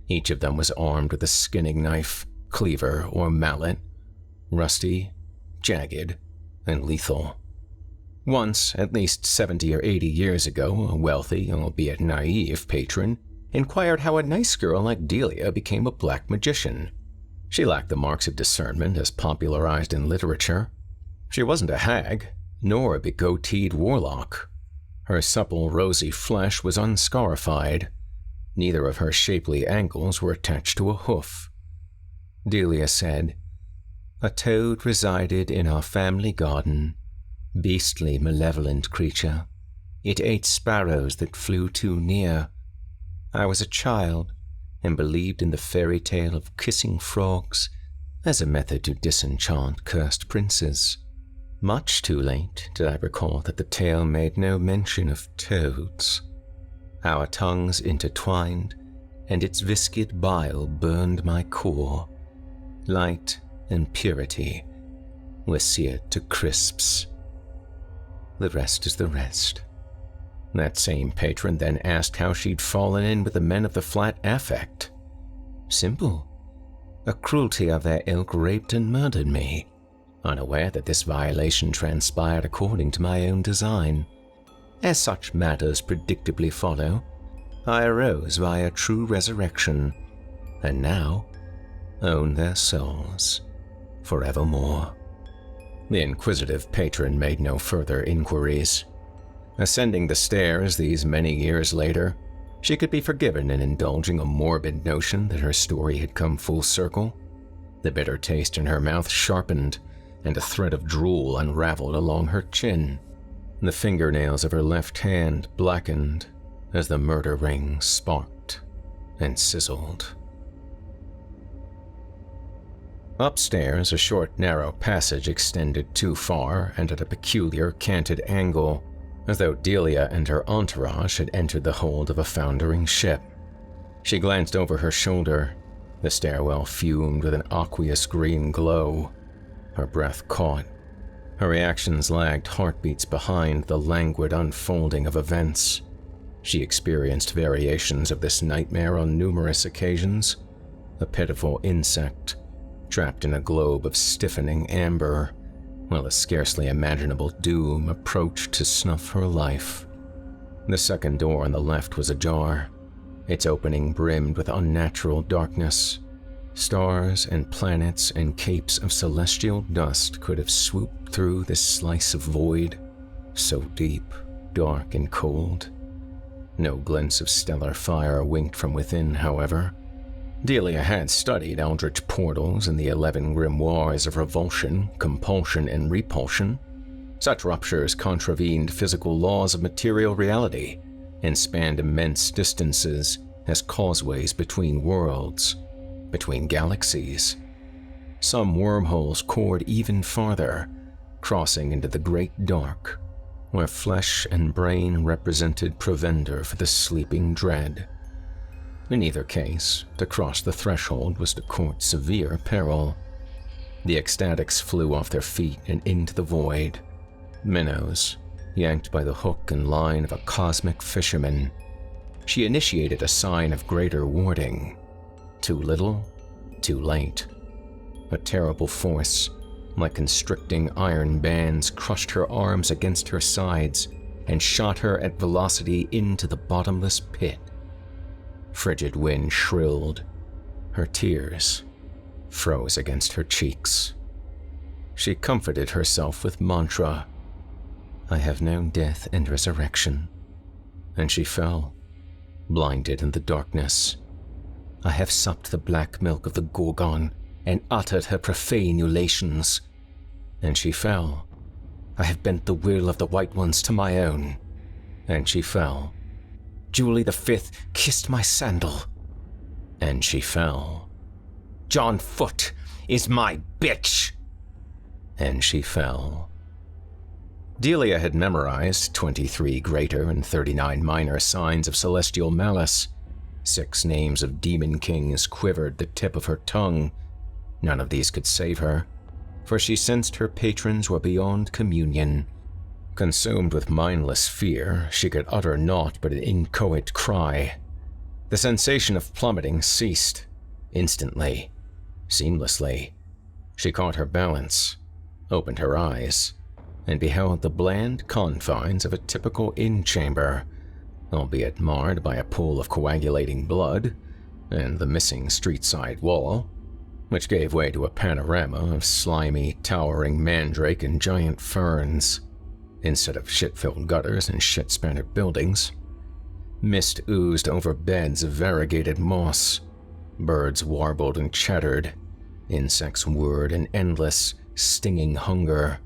Each of them was armed with a skinning knife, cleaver, or mallet, rusty, jagged, and lethal. Once, at least 70 or 80 years ago, a wealthy, albeit naive patron inquired how a nice girl like Delia became a black magician. She lacked the marks of discernment as popularized in literature. She wasn't a hag, nor a begoateed warlock. Her supple, rosy flesh was unscarified. Neither of her shapely ankles were attached to a hoof. Delia said, "A toad resided in our family garden. Beastly, malevolent creature. It ate sparrows that flew too near. I was a child and believed in the fairy tale of kissing frogs as a method to disenchant cursed princes. Much too late did I recall that the tale made no mention of toads. Our tongues intertwined, and its viscid bile burned my core. Light and purity were seared to crisps. The rest is the rest." That same patron then asked how she'd fallen in with the men of the flat affect. "Simple. A cruelty of their ilk raped and murdered me, unaware that this violation transpired according to my own design. As such matters predictably follow, I arose via true resurrection, and now own their souls forevermore." The inquisitive patron made no further inquiries. Ascending the stairs these many years later, she could be forgiven in indulging a morbid notion that her story had come full circle. The bitter taste in her mouth sharpened, and a thread of drool unraveled along her chin. The fingernails of her left hand blackened as the murder ring sparked and sizzled. Upstairs, a short, narrow passage extended too far and at a peculiar, canted angle, as though Delia and her entourage had entered the hold of a foundering ship. She glanced over her shoulder. The stairwell fumed with an aqueous green glow. Her breath caught. Her reactions lagged heartbeats behind the languid unfolding of events. She experienced variations of this nightmare on numerous occasions. A pitiful insect, trapped in a globe of stiffening amber, while a scarcely imaginable doom approached to snuff her life. The second door on the left was ajar. Its opening brimmed with unnatural darkness. Stars and planets and capes of celestial dust could have swooped through this slice of void, so deep, dark, and cold. No glints of stellar fire winked from within, however. Delia had studied eldritch portals and the 11 grimoires of revulsion, compulsion, and repulsion. Such ruptures contravened physical laws of material reality and spanned immense distances as causeways between worlds, between galaxies. Some wormholes cored even farther, crossing into the great dark, where flesh and brain represented provender for the sleeping dread. In either case, to cross the threshold was to court severe peril. The ecstatics flew off their feet and into the void. Minnows, yanked by the hook and line of a cosmic fisherman. She initiated a sign of greater warding. Too little, too late. A terrible force, like constricting iron bands, crushed her arms against her sides and shot her at velocity into the bottomless pit. Frigid wind shrilled. Her tears froze against her cheeks. She comforted herself with mantra, "I have known death and resurrection." And she fell, blinded in the darkness. "I have supped the black milk of the Gorgon and uttered her profane ululations." And she fell. "I have bent the will of the White Ones to my own." And she fell. "Julie V kissed my sandal." And she fell. "John Foot is my bitch." And she fell. Delia had memorized 23 greater and 39 minor signs of celestial malice. 6 names of demon kings quivered the tip of her tongue. None of these could save her, for she sensed her patrons were beyond communion. Consumed with mindless fear, she could utter naught but an inchoate cry. The sensation of plummeting ceased, instantly, seamlessly. She caught her balance, opened her eyes, and beheld the bland confines of a typical inn chamber, albeit marred by a pool of coagulating blood and the missing street-side wall, which gave way to a panorama of slimy, towering mandrake and giant ferns, instead of shit-filled gutters and shit-spattered buildings. Mist oozed over beds of variegated moss. Birds warbled and chattered. Insects whirred in endless, stinging hunger.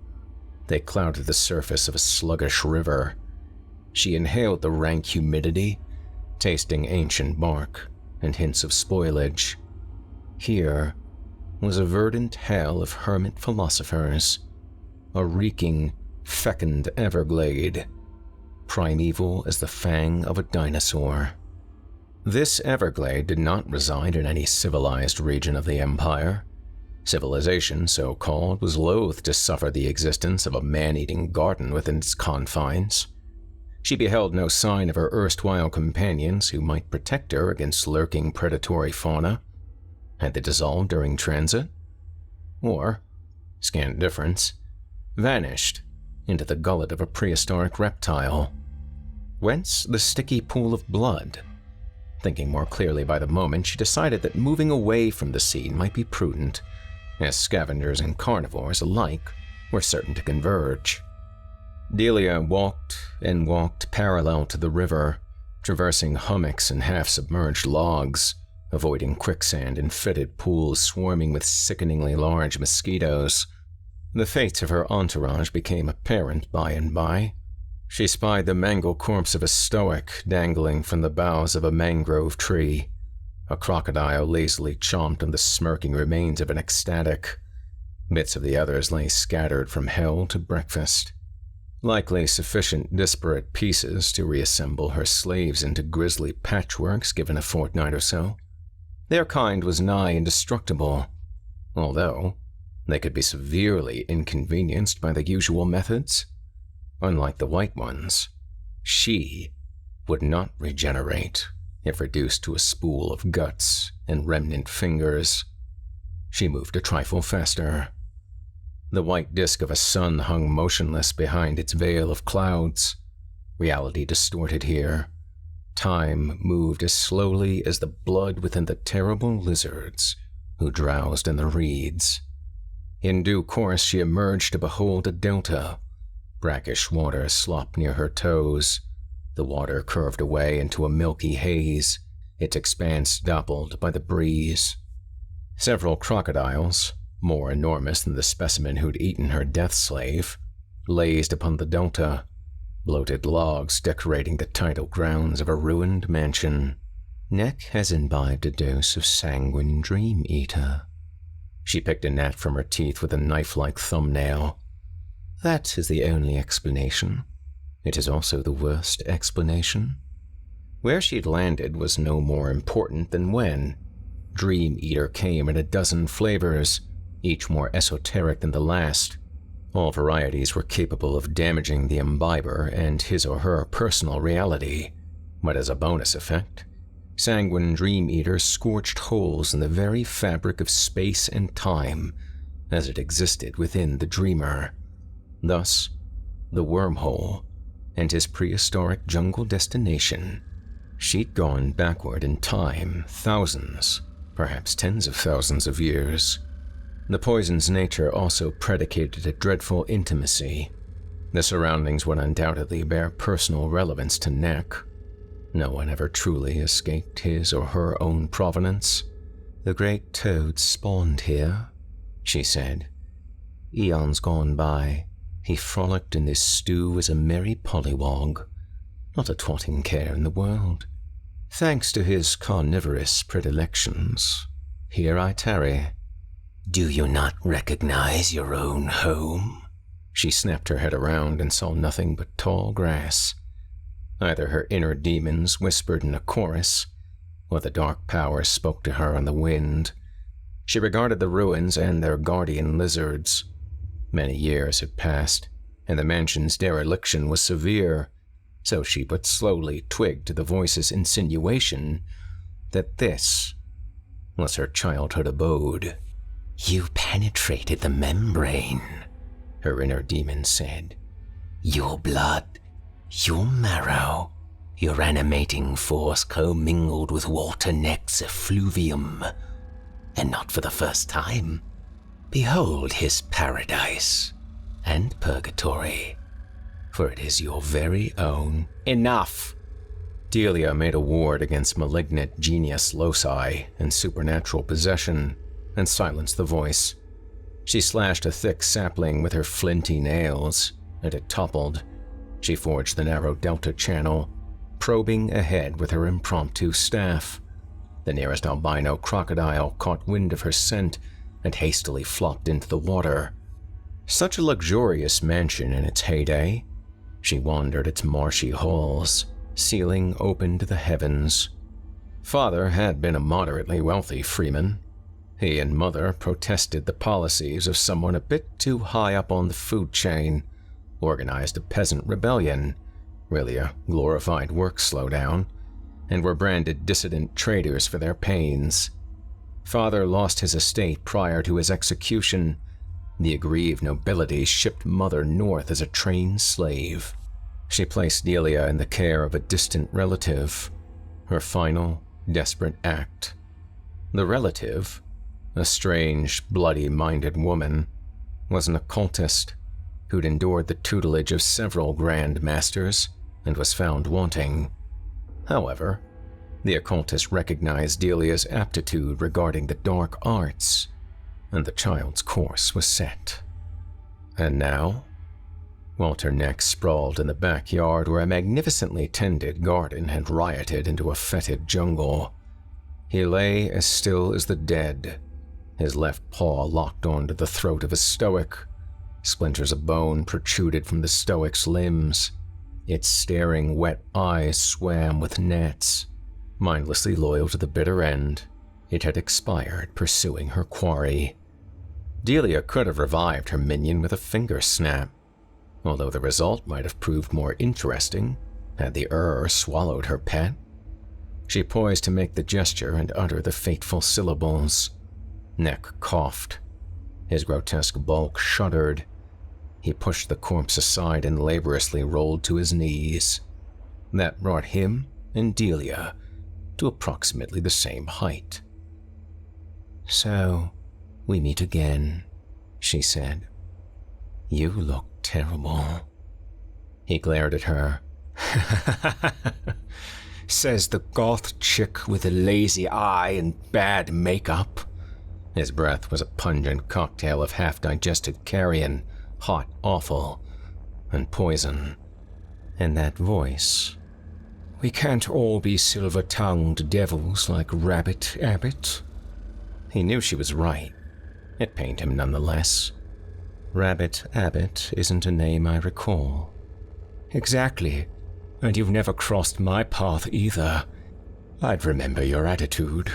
They clouded the surface of a sluggish river. She inhaled the rank humidity, tasting ancient bark and hints of spoilage. Here was a verdant hell of hermit philosophers, a reeking, fecund Everglade, primeval as the fang of a dinosaur. This Everglade did not reside in any civilized region of the Empire. Civilization, so called, was loath to suffer the existence of a man-eating garden within its confines. She beheld no sign of her erstwhile companions who might protect her against lurking predatory fauna. Had they dissolved during transit? Or, scant difference, vanished into the gullet of a prehistoric reptile? Whence the sticky pool of blood? Thinking more clearly by the moment, she decided that moving away from the scene might be prudent, as scavengers and carnivores alike were certain to converge. Delia walked and walked parallel to the river, traversing hummocks and half-submerged logs, avoiding quicksand and fetid pools swarming with sickeningly large mosquitoes. The fate of her entourage became apparent by and by. She spied the mangled corpse of a stoic dangling from the boughs of a mangrove tree. A crocodile lazily chomped on the smirking remains of an ecstatic. Bits of the others lay scattered from hell to breakfast. Likely sufficient disparate pieces to reassemble her slaves into grisly patchworks given a fortnight or so. Their kind was nigh indestructible, although they could be severely inconvenienced by the usual methods. Unlike the White Ones, she would not regenerate if reduced to a spool of guts and remnant fingers. She moved a trifle faster. The white disk of a sun hung motionless behind its veil of clouds. Reality distorted here. Time moved as slowly as the blood within the terrible lizards who drowsed in the reeds. In due course, she emerged to behold a delta. Brackish water slopped near her toes. The water curved away into a milky haze, its expanse dappled by the breeze. Several crocodiles, more enormous than the specimen who'd eaten her death slave, blazed upon the delta, bloated logs decorating the tidal grounds of a ruined mansion. Neck has imbibed a dose of sanguine dream eater. She picked a gnat from her teeth with a knife-like thumbnail. That is the only explanation. It is also the worst explanation. Where she'd landed was no more important than when. Dream Eater came in a dozen flavors, each more esoteric than the last. All varieties were capable of damaging the imbiber and his or her personal reality, but as a bonus effect, sanguine Dream Eaters scorched holes in the very fabric of space and time as it existed within the dreamer. Thus, the wormhole and his prehistoric jungle destination. She'd gone backward in time thousands, perhaps tens of thousands of years. The poison's nature also predicated a dreadful intimacy. The surroundings would undoubtedly bear personal relevance to Neck. No one ever truly escaped his or her own provenance. The great toad spawned here, she said. Eons gone by, he frolicked in this stew as a merry pollywog, not a twatting care in the world. Thanks to his carnivorous predilections, here I tarry. Do you not recognize your own home? She snapped her head around and saw nothing but tall grass. Either her inner demons whispered in a chorus, or the dark power spoke to her on the wind. She regarded the ruins and their guardian lizards. Many years had passed, and the mansion's dereliction was severe, so she but slowly twigged to the voice's insinuation that this was her childhood abode. You penetrated the membrane, her inner demon said. Your blood, your marrow, your animating force commingled with Walter Neck's effluvium. And not for the first time. Behold his paradise and purgatory, for it is your very own. Enough! Delia made a ward against malignant genius loci and supernatural possession, and silenced the voice. She slashed a thick sapling with her flinty nails, and it toppled. She forged the narrow delta channel, probing ahead with her impromptu staff. The nearest albino crocodile caught wind of her scent and hastily flopped into the water. Such a luxurious mansion in its heyday. She wandered its marshy halls, ceiling open to the heavens. Father had been a moderately wealthy freeman. He and Mother protested the policies of someone a bit too high up on the food chain, organized a peasant rebellion, really a glorified work slowdown, and were branded dissident traitors for their pains. Father lost his estate prior to his execution. The aggrieved nobility shipped Mother north as a trained slave. She placed Delia in the care of a distant relative, her final, desperate act. The relative, a strange, bloody-minded woman, was an occultist who'd endured the tutelage of several Grand Masters and was found wanting. However, the occultist recognized Delia's aptitude regarding the dark arts, and the child's course was set. And now, Walter Neck sprawled in the backyard where a magnificently tended garden had rioted into a fetid jungle. He lay as still as the dead, his left paw locked onto the throat of a stoic. Splinters of bone protruded from the stoic's limbs. Its staring, wet eyes swam with gnats. Mindlessly loyal to the bitter end, it had expired pursuing her quarry. Delia could have revived her minion with a finger snap, although the result might have proved more interesting had the swallowed her pet. She poised to make the gesture and utter the fateful syllables. Neck coughed. His grotesque bulk shuddered. He pushed the corpse aside and laboriously rolled to his knees. That brought him and Delia to approximately the same height. So, we meet again, she said. You look terrible. He glared at her. Says the goth chick with a lazy eye and bad makeup. His breath was a pungent cocktail of half-digested carrion, hot offal, and poison. And that voice. We can't all be silver-tongued devils like Rabbit Abbott. He knew she was right. It pained him nonetheless. Rabbit Abbott isn't a name I recall. Exactly. And you've never crossed my path either. I'd remember your attitude.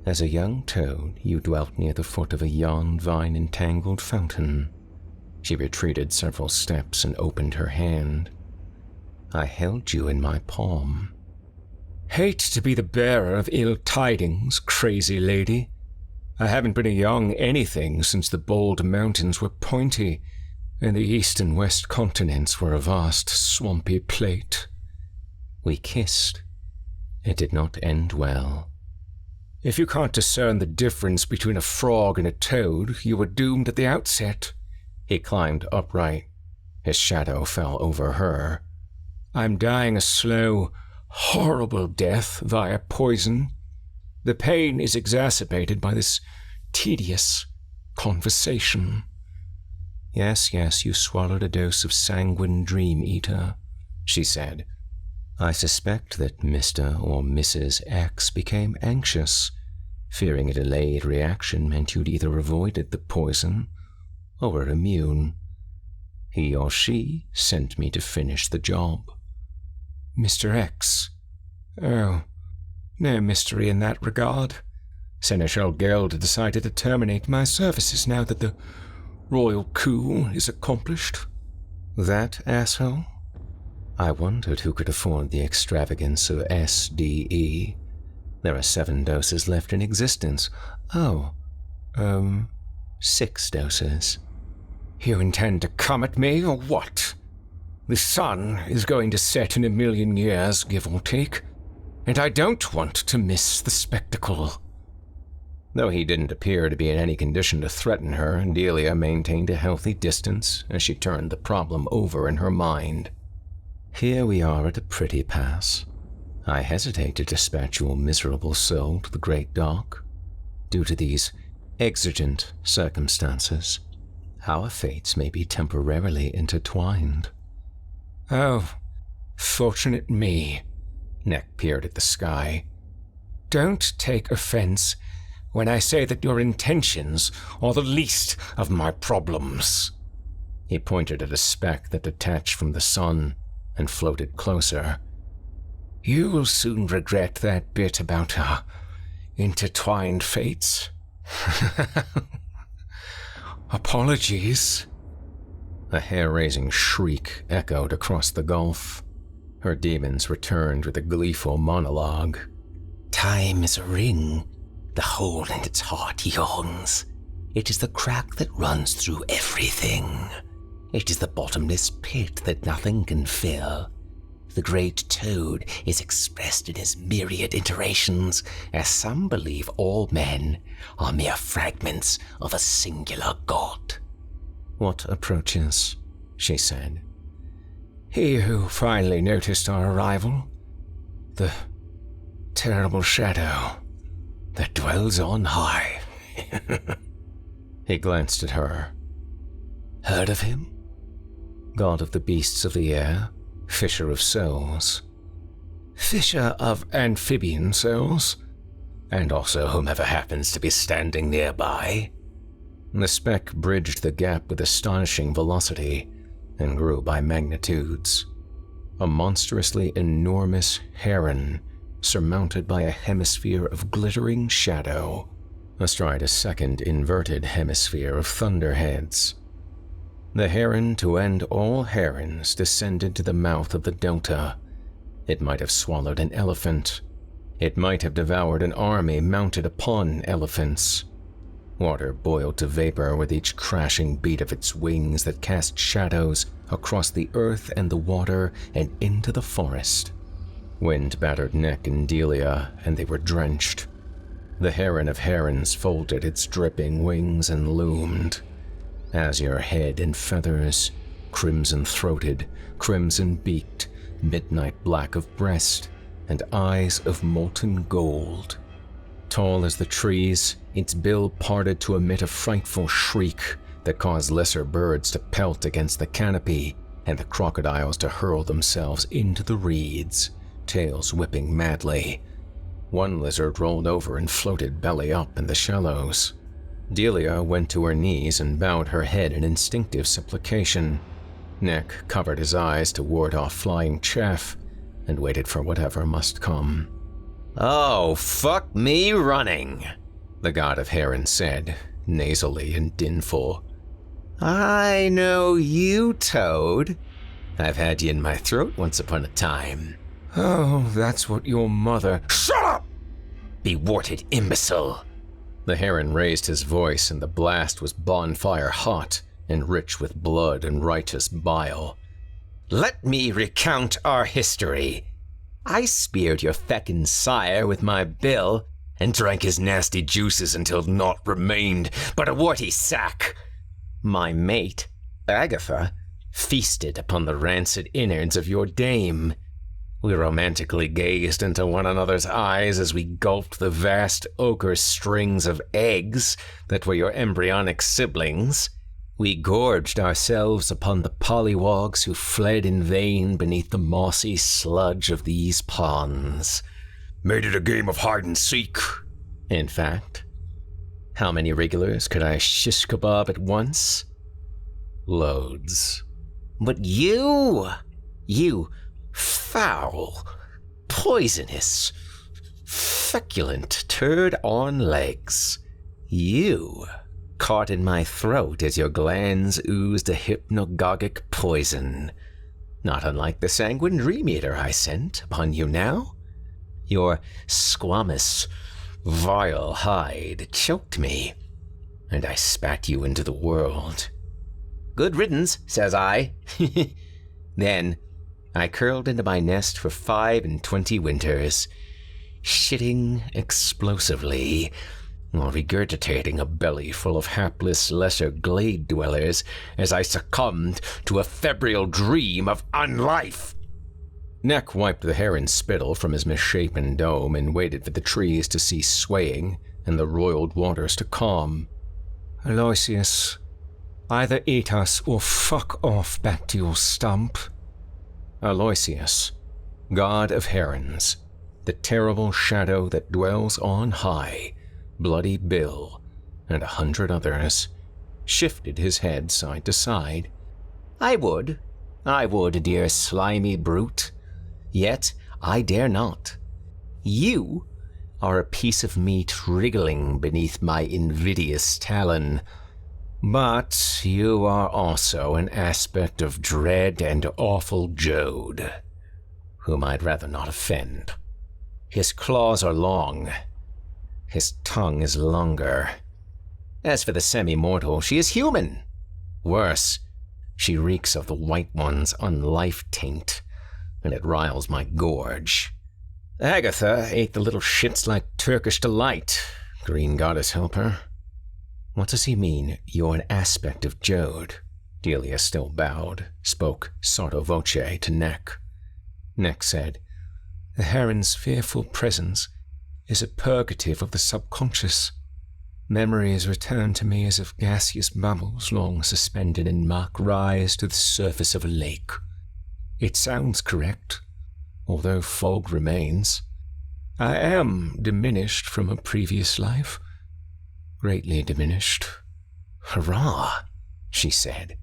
As a young toad, you dwelt near the foot of a yon vine-entangled fountain. She retreated several steps and opened her hand. I held you in my palm. Hate to be the bearer of ill tidings, crazy lady. I haven't been a young anything since the bold mountains were pointy, and the east and west continents were a vast swampy plate. We kissed. It did not end well. If you can't discern the difference between a frog and a toad, you were doomed at the outset. He climbed upright. His shadow fell over her. I'm dying a slow, horrible death via poison. The pain is exacerbated by this tedious conversation. Yes, you swallowed a dose of sanguine dream eater, she said. I suspect that Mr. or Mrs. X became anxious, fearing a delayed reaction meant you'd either avoided the poison or were immune. He or she sent me to finish the job. Mr. X? Oh, no mystery in that regard. Seneschal Geld decided to terminate my services now that the royal coup is accomplished. That asshole? I wondered who could afford the extravagance of SDE. There are 7 doses left in existence. 6 doses. You intend to come at me, or what? The sun is going to set in 1,000,000 years, give or take, and I don't want to miss the spectacle. Though he didn't appear to be in any condition to threaten her, Delia maintained a healthy distance as she turned the problem over in her mind. Here we are at a pretty pass. I hesitate to dispatch your miserable soul to the great dark. Due to these exigent circumstances, our fates may be temporarily intertwined. Oh, fortunate me. Neck peered at the sky. Don't take offense when I say that your intentions are the least of my problems. He pointed at a speck that detached from the sun and floated closer. You will soon regret that bit about our intertwined fates. Apologies. A hair-raising shriek echoed across the gulf. Her demons returned with a gleeful monologue. Time is a ring. The hole in its heart yawns. It is the crack that runs through everything. It is the bottomless pit that nothing can fill. The great toad is expressed in his myriad iterations, as some believe all men are mere fragments of a singular god. What approaches? She said. He who finally noticed our arrival. The terrible shadow that dwells on high. He glanced at her. Heard of him? God of the beasts of the air, fisher of souls. Fisher of amphibian souls, and also whomever happens to be standing nearby. The speck bridged the gap with astonishing velocity and grew by magnitudes. A monstrously enormous heron surmounted by a hemisphere of glittering shadow, astride a second inverted hemisphere of thunderheads. The heron to end all herons descended to the mouth of the delta. It might have swallowed an elephant. It might have devoured an army mounted upon elephants. Water boiled to vapor with each crashing beat of its wings that cast shadows across the earth and the water and into the forest. Wind battered Neck and Delia, and they were drenched. The heron of herons folded its dripping wings and loomed. Azure head and feathers, crimson-throated, crimson-beaked, midnight black of breast, and eyes of molten gold. Tall as the trees, its bill parted to emit a frightful shriek that caused lesser birds to pelt against the canopy and the crocodiles to hurl themselves into the reeds, tails whipping madly. One lizard rolled over and floated belly up in the shallows. Delia went to her knees and bowed her head in instinctive supplication. Nick covered his eyes to ward off flying chaff and waited for whatever must come. "Oh, fuck me running," the god of Heron said, nasally and dinful. "I know you, Toad. I've had you in my throat once upon a time." "Oh, that's what your mother—" "Shut up! Be-warted imbecile!" The Heron raised his voice, and the blast was bonfire hot and rich with blood and righteous bile. "Let me recount our history. I speared your feckin' sire with my bill and drank his nasty juices until naught remained but a warty sack. My mate, Agatha, feasted upon the rancid innards of your dame. We romantically gazed into one another's eyes as we gulped the vast ochre strings of eggs that were your embryonic siblings. We gorged ourselves upon the pollywogs who fled in vain beneath the mossy sludge of these ponds. Made it a game of hide and seek, in fact. How many regulars could I shish kebab at once? Loads. But you foul, poisonous, feculent turd on legs. You caught in my throat as your glands oozed a hypnagogic poison, not unlike the sanguine dream eater I sent upon you now. Your squamous, vile hide choked me, and I spat you into the world. Good riddance, says I. Then I curled into my nest for 25 winters, shitting explosively, while regurgitating a belly full of hapless lesser glade dwellers as I succumbed to a febrile dream of unlife. Neck wiped the Heron's spittle from his misshapen dome and waited for the trees to cease swaying and the roiled waters to calm. Aloysius, either eat us or fuck off back to your stump. Aloysius, god of herons, the terrible shadow that dwells on high, Bloody Bill, and 100 others, shifted his head side to side. I would, dear slimy brute, yet I dare not. You are a piece of meat wriggling beneath my invidious talon, but you are also an aspect of dread and awful Joad, whom I'd rather not offend. His claws are long. His tongue is longer. As for the semi-mortal, she is human. Worse, she reeks of the White One's unlife taint, and it riles my gorge. Agatha ate the little shits like Turkish delight, green goddess help her. What does he mean, you're an aspect of Joad? Delia still bowed, spoke sotto voce to Neck. Neck said, the Heron's fearful presence is a purgative of the subconscious. Memories return to me as if gaseous bubbles long suspended in muck rise to the surface of a lake. It sounds correct, although fog remains. I am diminished from a previous life. Greatly diminished. Hurrah, she said.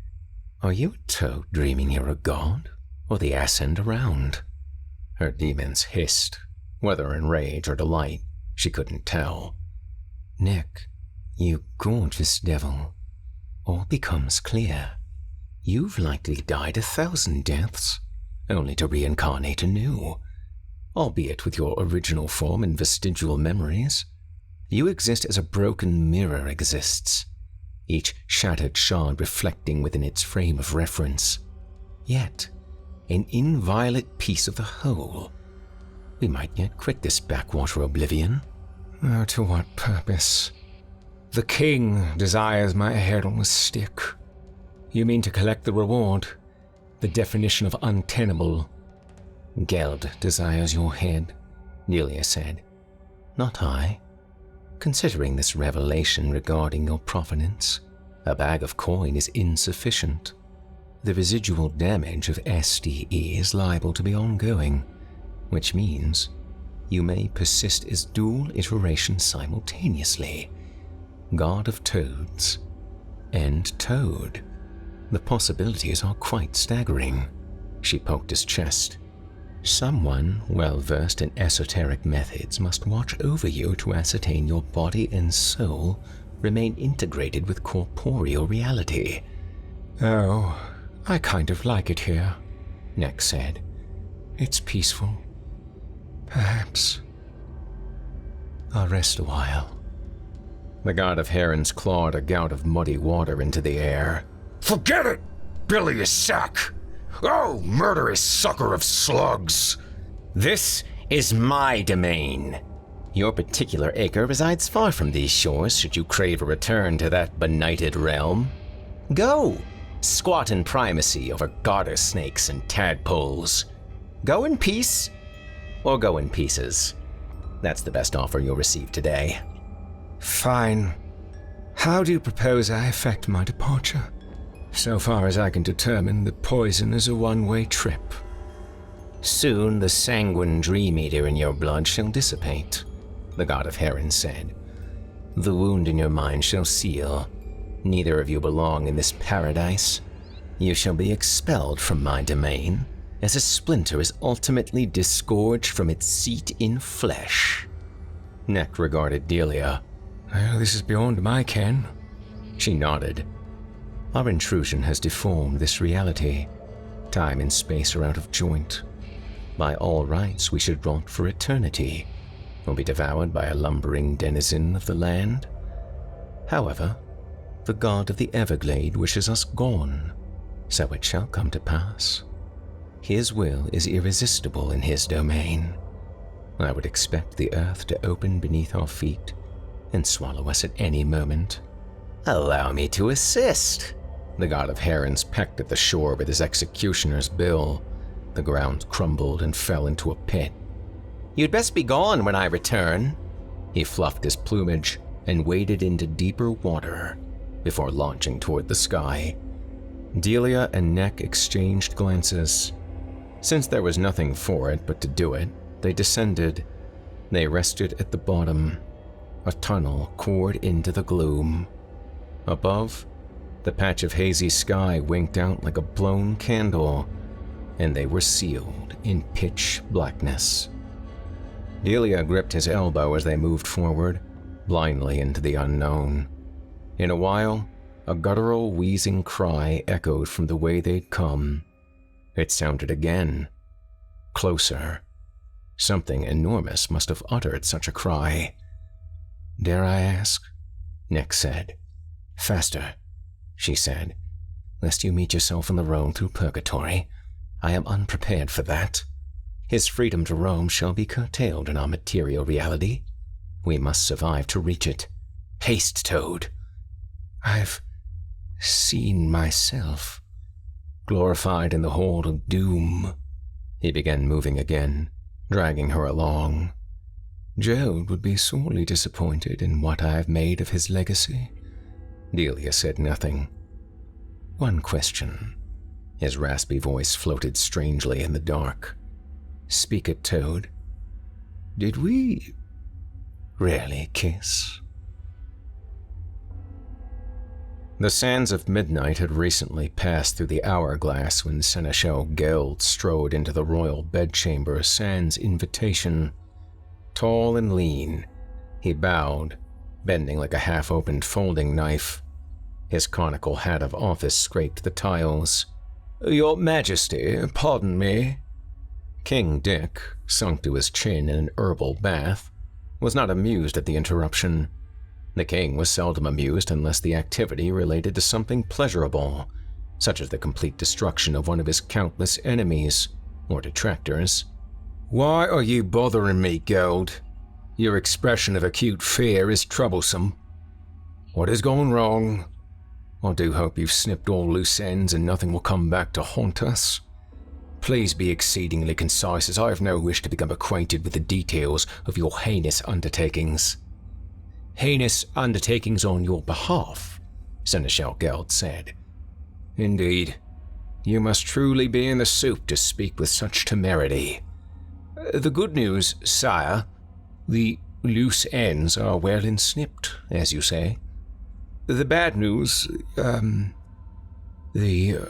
Are you a toad dreaming you're a god, or the ass end around? Her demons hissed, whether in rage or delight, she couldn't tell. Nick, you gorgeous devil, all becomes clear. You've likely died 1,000 deaths, only to reincarnate anew, albeit with your original form and vestigial memories. You exist as a broken mirror exists, each shattered shard reflecting within its frame of reference, yet an inviolate piece of the whole. We might yet quit this backwater oblivion. Oh, to what purpose? The king desires my hairless stick. You mean to collect the reward, the definition of untenable. Geld desires your head, Delia said. Not I. Considering this revelation regarding your provenance, a bag of coin is insufficient. The residual damage of SDE is liable to be ongoing, which means you may persist as dual iterations simultaneously, God of Toads and Toad. The possibilities are quite staggering. She poked his chest. Someone well-versed in esoteric methods must watch over you to ascertain your body and soul remain integrated with corporeal reality. Oh, I kind of like it here, Neck said. It's peaceful. Perhaps I'll rest a while. The god of herons clawed a gout of muddy water into the air. Forget it, bilious sack! Oh, murderous sucker of slugs! This is my domain. Your particular acre resides far from these shores should you crave a return to that benighted realm. Go! Squat in primacy over garter snakes and tadpoles. Go in peace, or go in pieces. That's the best offer you'll receive today. Fine. How do you propose I effect my departure? So far as I can determine, the poison is a one-way trip. Soon the sanguine dream eater in your blood shall dissipate, the god of herons said. The wound in your mind shall seal. Neither of you belong in this paradise. You shall be expelled from my domain, as a splinter is ultimately disgorged from its seat in flesh. Neck regarded Delia. Well, this is beyond my ken. She nodded. Our intrusion has deformed this reality. Time and space are out of joint. By all rights, we should rot for eternity, or be devoured by a lumbering denizen of the land. However, the god of the Everglade wishes us gone, so it shall come to pass. His will is irresistible in his domain. I would expect the earth to open beneath our feet and swallow us at any moment. Allow me to assist. The god of herons pecked at the shore with his executioner's bill. The ground crumbled and fell into a pit. You'd best be gone when I return. He fluffed his plumage and waded into deeper water before launching toward the sky. Delia and Neck exchanged glances. Since there was nothing for it but to do it, they descended. They rested at the bottom. A tunnel cored into the gloom. Above, the patch of hazy sky winked out like a blown candle, and they were sealed in pitch blackness. Delia gripped his elbow as they moved forward, blindly into the unknown. In a while, a guttural, wheezing cry echoed from the way they'd come. It sounded again. Closer. Something enormous must have uttered such a cry. Dare I ask? Nick said. Faster, she said, lest you meet yourself on the road through purgatory. I am unprepared for that. His freedom to roam shall be curtailed in our material reality. We must survive to reach it. Haste, Toad. I've seen myself, glorified in the hall of doom. He began moving again, dragging her along. Joad would be sorely disappointed in what I have made of his legacy. Delia said nothing. One question. His raspy voice floated strangely in the dark. Speak it, Toad. Did we really kiss? The sands of midnight had recently passed through the hourglass when Seneschal Geld strode into the royal bedchamber sans invitation. Tall and lean, he bowed, bending like a half-opened folding knife. His conical hat of office scraped the tiles. Your Majesty, pardon me. King Dick, sunk to his chin in an herbal bath, was not amused at the interruption. The king was seldom amused unless the activity related to something pleasurable, such as the complete destruction of one of his countless enemies, or detractors. Why are you bothering me, Geld? Your expression of acute fear is troublesome. What has gone wrong? I do hope you've snipped all loose ends and nothing will come back to haunt us. Please be exceedingly concise, as I have no wish to become acquainted with the details of your heinous undertakings. Heinous undertakings on your behalf, Seneschal Geld said. Indeed, you must truly be in the soup to speak with such temerity. The good news, sire, the loose ends are well ensnipped, as you say. The bad news, The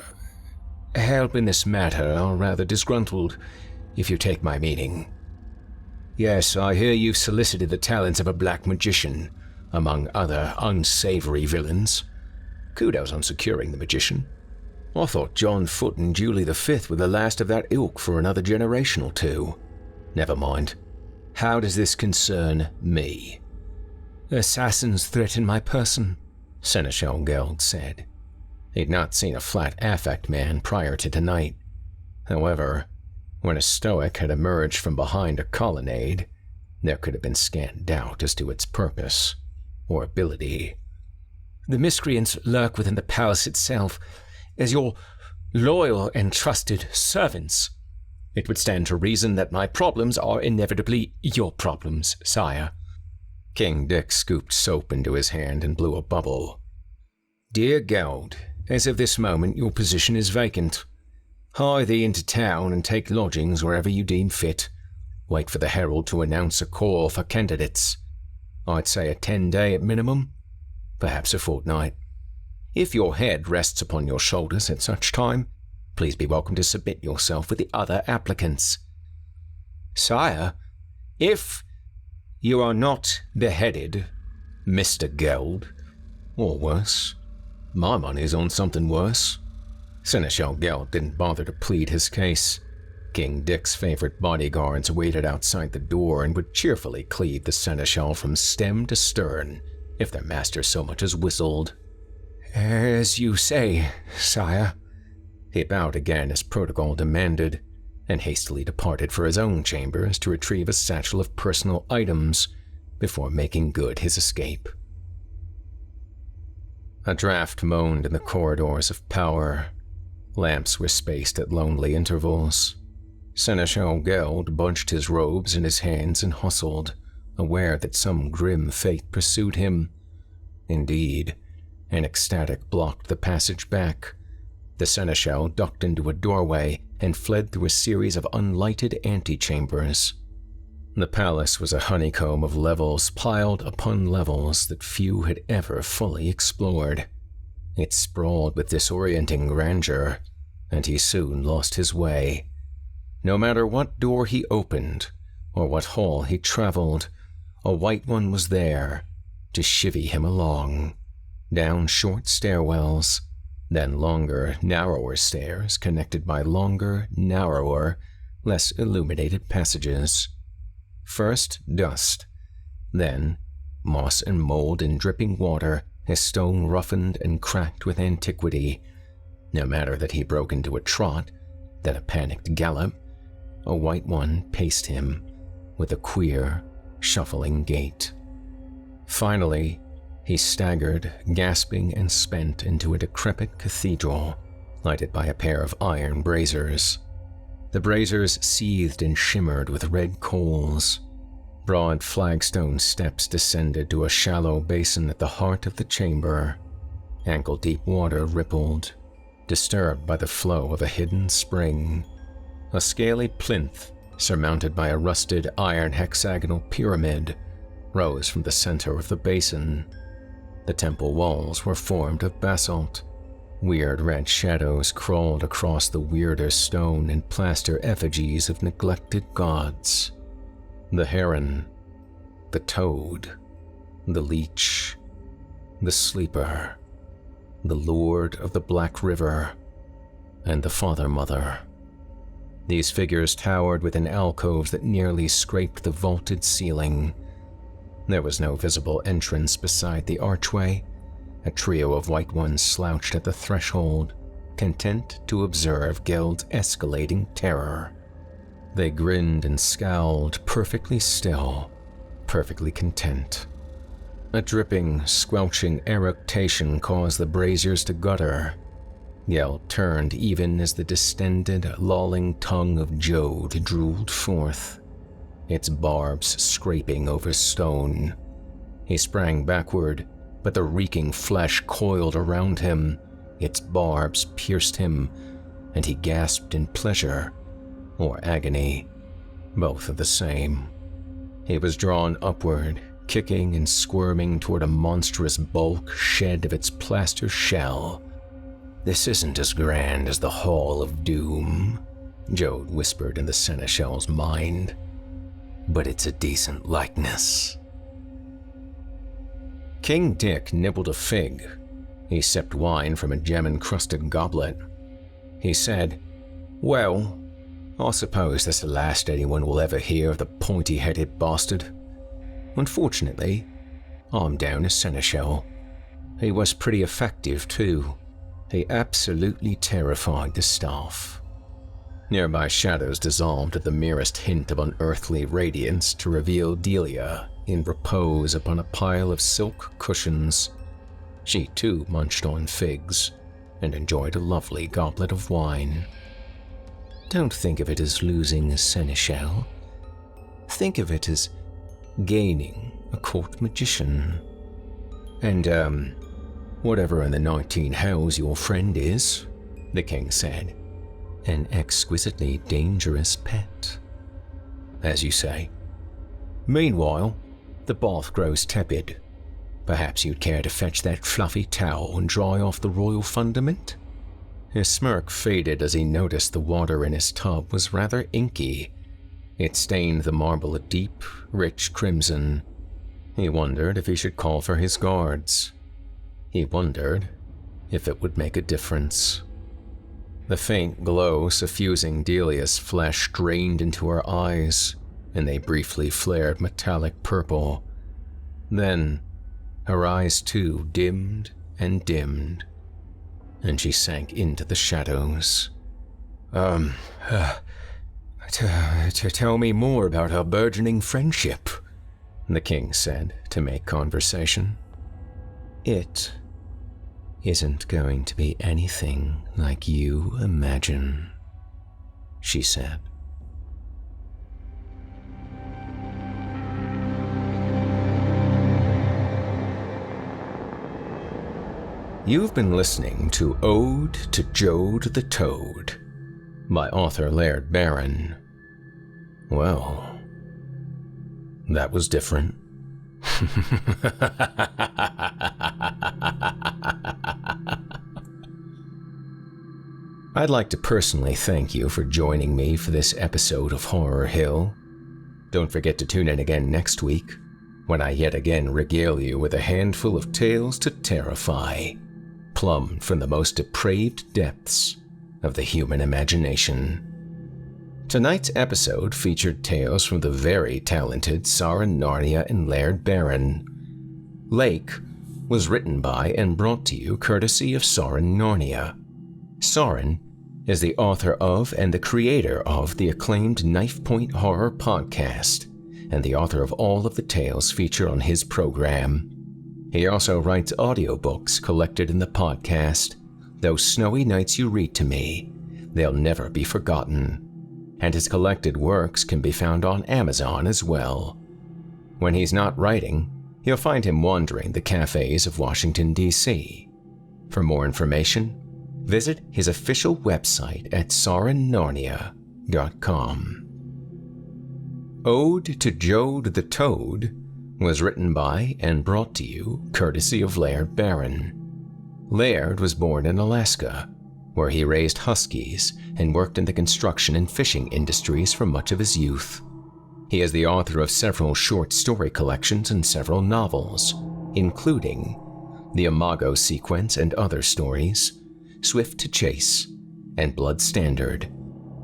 help in this matter are rather disgruntled, if you take my meaning. Yes, I hear you've solicited the talents of a black magician, among other unsavory villains. Kudos on securing the magician. I thought John Foote and Julie V were the last of that ilk for another generation or two. Never mind. How does this concern me? Assassins threaten my person, Seneschal Geld said. He'd not seen a flat affect man prior to tonight. However, when a stoic had emerged from behind a colonnade, there could have been scant doubt as to its purpose or ability. The miscreants lurk within the palace itself as your loyal and trusted servants. It would stand to reason that my problems are inevitably your problems, sire. King Dick scooped soap into his hand and blew a bubble. Dear Geld, as of this moment your position is vacant. Hie thee into town and take lodgings wherever you deem fit. Wait for the herald to announce a call for candidates. I'd say a 10-day at minimum, perhaps a fortnight. If your head rests upon your shoulders at such time, please be welcome to submit yourself with the other applicants. Sire, if you are not beheaded, Mr. Geld, or worse, my money's on something worse. Seneschal Geld didn't bother to plead his case. King Dick's favorite bodyguards waited outside the door and would cheerfully cleave the seneschal from stem to stern if their master so much as whistled. As you say, sire. He bowed again as protocol demanded, and hastily departed for his own chambers to retrieve a satchel of personal items before making good his escape. A draft moaned in the corridors of power. Lamps were spaced at lonely intervals. Seneschal Geld bunched his robes in his hands and hustled, aware that some grim fate pursued him. Indeed, an ecstatic blocked the passage back. The seneschal ducked into a doorway and fled through a series of unlighted antechambers. The palace was a honeycomb of levels piled upon levels that few had ever fully explored. It sprawled with disorienting grandeur, and he soon lost his way. No matter what door he opened, or what hall he traveled, a white one was there to chivvy him along, down short stairwells, then longer, narrower stairs connected by longer, narrower, less illuminated passages. First dust, then moss and mold and dripping water, his stone roughened and cracked with antiquity. No matter that he broke into a trot, then a panicked gallop, a white one paced him with a queer, shuffling gait. Finally, he staggered, gasping and spent, into a decrepit cathedral, lighted by a pair of iron braziers. The braziers seethed and shimmered with red coals. Broad flagstone steps descended to a shallow basin at the heart of the chamber. Ankle-deep water rippled, disturbed by the flow of a hidden spring. A scaly plinth, surmounted by a rusted iron hexagonal pyramid, rose from the center of the basin. The temple walls were formed of basalt. Weird red shadows crawled across the weirder stone and plaster effigies of neglected gods. The heron, the toad, the leech, the sleeper, the lord of the Black River, and the father-mother. These figures towered within alcoves that nearly scraped the vaulted ceiling. There was no visible entrance beside the archway. A trio of white ones slouched at the threshold, content to observe Geld's escalating terror. They grinned and scowled, perfectly still, perfectly content. A dripping, squelching eructation caused the braziers to gutter. Geld turned even as the distended, lolling tongue of Joad drooled forth, its barbs scraping over stone. He sprang backward, but the reeking flesh coiled around him, its barbs pierced him, and he gasped in pleasure or agony, both are the same. He was drawn upward, kicking and squirming toward a monstrous bulk shed of its plaster shell. This isn't as grand as the Hall of Doom, Joad whispered in the seneschal's mind, but it's a decent likeness. King Dick nibbled a fig. He sipped wine from a gem-encrusted goblet. He said, "Well, I suppose that's the last anyone will ever hear of the pointy-headed bastard. Unfortunately, I'm down as seneschal. He was pretty effective, too. He absolutely terrified the staff." Nearby shadows dissolved at the merest hint of unearthly radiance to reveal Delia in repose upon a pile of silk cushions. She too munched on figs and enjoyed a lovely goblet of wine. Don't think of it as losing a seneschal. Think of it as gaining a court magician. And, whatever in the 19 hells your friend is, the king said, an exquisitely dangerous pet. As you say. Meanwhile, the bath grows tepid. Perhaps you'd care to fetch that fluffy towel and dry off the royal fundament? His smirk faded as he noticed the water in his tub was rather inky. It stained the marble a deep, rich crimson. He wondered if he should call for his guards. He wondered if it would make a difference. The faint glow suffusing Delia's flesh drained into her eyes, and they briefly flared metallic purple. Then, her eyes too dimmed and dimmed, and she sank into the shadows. Tell me more about our burgeoning friendship, the king said to make conversation. It isn't going to be anything like you imagine, she said. You've been listening to Ode to Joad the Toad by author Laird Barron. Well, that was different. I'd like to personally thank you for joining me for this episode of Horror Hill. Don't forget to tune in again next week, when I yet again regale you with a handful of tales to terrify, plumbed from the most depraved depths of the human imagination. Tonight's episode featured tales from the very talented Soren, Narnia, and Laird Barron. Lake was written by and brought to you courtesy of Soren Narnia. Soren is the author of and the creator of the acclaimed Knife Point Horror podcast, and the author of all of the tales featured on his program. He also writes audiobooks collected in the podcast, Those Snowy Nights You Read to Me, They'll Never Be Forgotten, and his collected works can be found on Amazon as well. When he's not writing, you'll find him wandering the cafes of Washington, D.C. For more information, visit his official website at sorennarnia.com. Ode to Joad the Toad was written by and brought to you courtesy of Laird Barron. Laird was born in Alaska, where he raised huskies and worked in the construction and fishing industries for much of his youth. He is the author of several short story collections and several novels, including The Imago Sequence and Other Stories, Swift to Chase, and Blood Standard,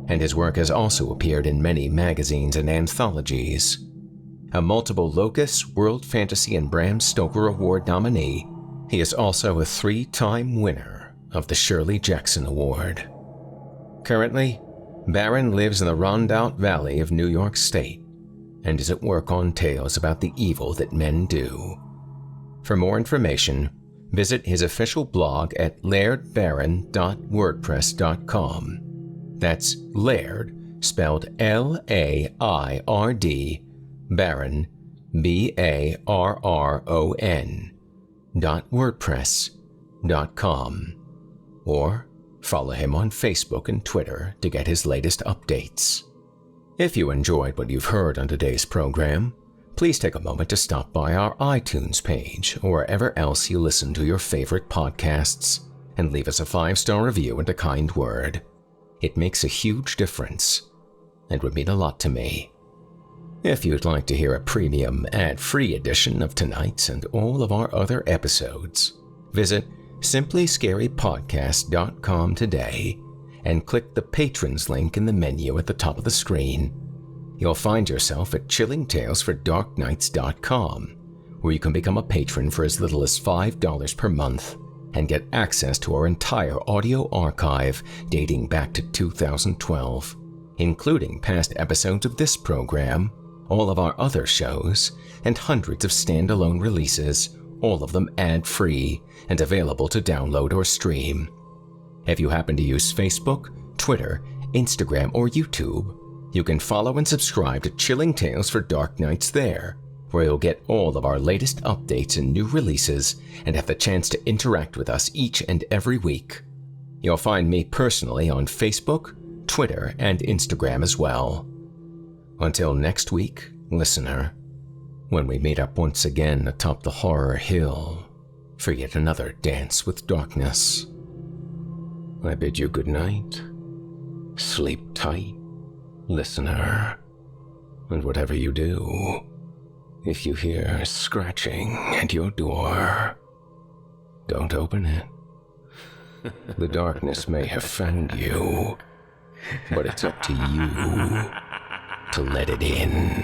and his work has also appeared in many magazines and anthologies. A multiple Locus, World Fantasy, and Bram Stoker Award nominee, he is also a 3-time winner of the Shirley Jackson Award. Currently, Barron lives in the Rondout Valley of New York State and is at work on tales about the evil that men do. For more information, visit his official blog at lairdbarron.wordpress.com. That's Laird, spelled L-A-I-R-D, Barron, B-A-R-R-O-N, .wordpress.com. Or follow him on Facebook and Twitter to get his latest updates. If you enjoyed what you've heard on today's program, please take a moment to stop by our iTunes page or wherever else you listen to your favorite podcasts and leave us a 5-star review and a kind word. It makes a huge difference and would mean a lot to me. If you'd like to hear a premium, ad-free edition of tonight's and all of our other episodes, visit simplyscarypodcast.com today and click the Patrons link in the menu at the top of the screen. You'll find yourself at chillingtalesfordarknights.com, where you can become a patron for as little as $5 per month and get access to our entire audio archive dating back to 2012, including past episodes of this program, all of our other shows, and hundreds of standalone releases, all of them ad-free and available to download or stream. If you happen to use Facebook, Twitter, Instagram, or YouTube, you can follow and subscribe to Chilling Tales for Dark Nights there, where you'll get all of our latest updates and new releases and have the chance to interact with us each and every week. You'll find me personally on Facebook, Twitter, and Instagram as well. Until next week, listener, when we meet up once again atop the horror hill for yet another dance with darkness, I bid you good night. Sleep tight, listener, and whatever you do, if you hear scratching at your door, don't open it. The darkness may have found you, but it's up to you to let it in.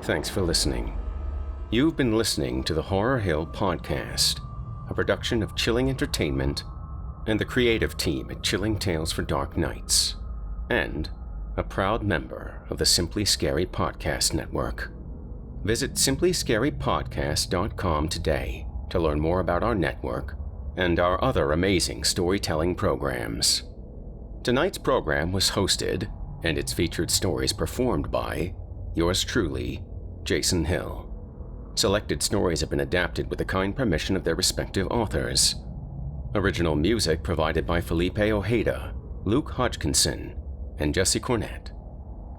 Thanks for listening. You've been listening to the Horror Hill Podcast, a production of Chilling Entertainment and the creative team at Chilling Tales for Dark Nights, and a proud member of the Simply Scary Podcast Network. Visit simplyscarypodcast.com today to learn more about our network and our other amazing storytelling programs. Tonight's program was hosted, and its featured stories performed by yours truly, Jason Hill. Selected stories have been adapted with the kind permission of their respective authors. Original music provided by Felipe Ojeda, Luke Hodgkinson, and Jesse Cornett.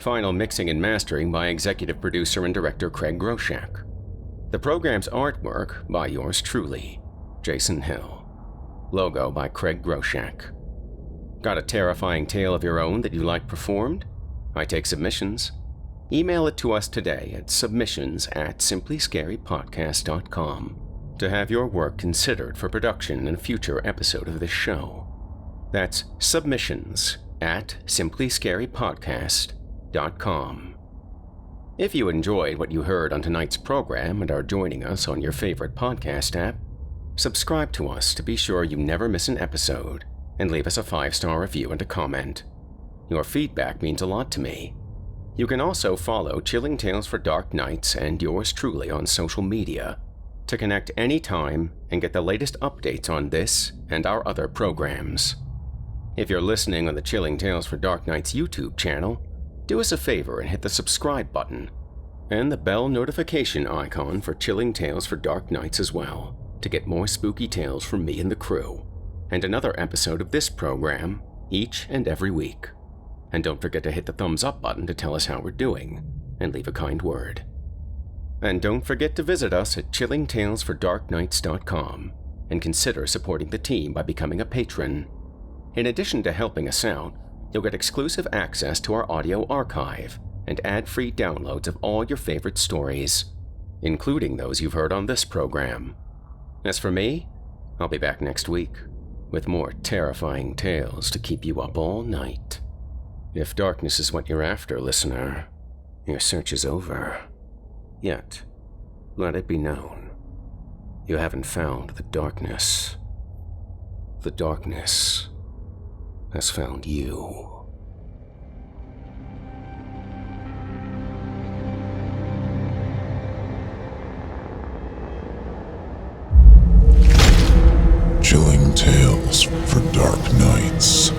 Final mixing and mastering by executive producer and director Craig Groshak. The program's artwork by yours truly, Jason Hill. Logo by Craig Groshak. Got a terrifying tale of your own that you like performed? I take submissions. Email it to us today at submissions@simplyscarypodcast.com to have your work considered for production in a future episode of this show. That's submissions@simplyscarypodcast.com. If you enjoyed what you heard on tonight's program and are joining us on your favorite podcast app, subscribe to us to be sure you never miss an episode, and leave us a 5-star review and a comment. Your feedback means a lot to me. You can also follow Chilling Tales for Dark Nights and yours truly on social media to connect anytime and get the latest updates on this and our other programs. If you're listening on the Chilling Tales for Dark Nights YouTube channel, do us a favor and hit the subscribe button and the bell notification icon for Chilling Tales for Dark Nights as well to get more spooky tales from me and the crew, and another episode of this program each and every week. And don't forget to hit the thumbs up button to tell us how we're doing, and leave a kind word. And don't forget to visit us at chillingtalesfordarknights.com and consider supporting the team by becoming a patron. In addition to helping us out, you'll get exclusive access to our audio archive and ad-free downloads of all your favorite stories, including those you've heard on this program. As for me, I'll be back next week with more terrifying tales to keep you up all night. If darkness is what you're after, listener, your search is over. Yet, let it be known, you haven't found the darkness. The darkness has found you. Chilling Tales for Dark Nights.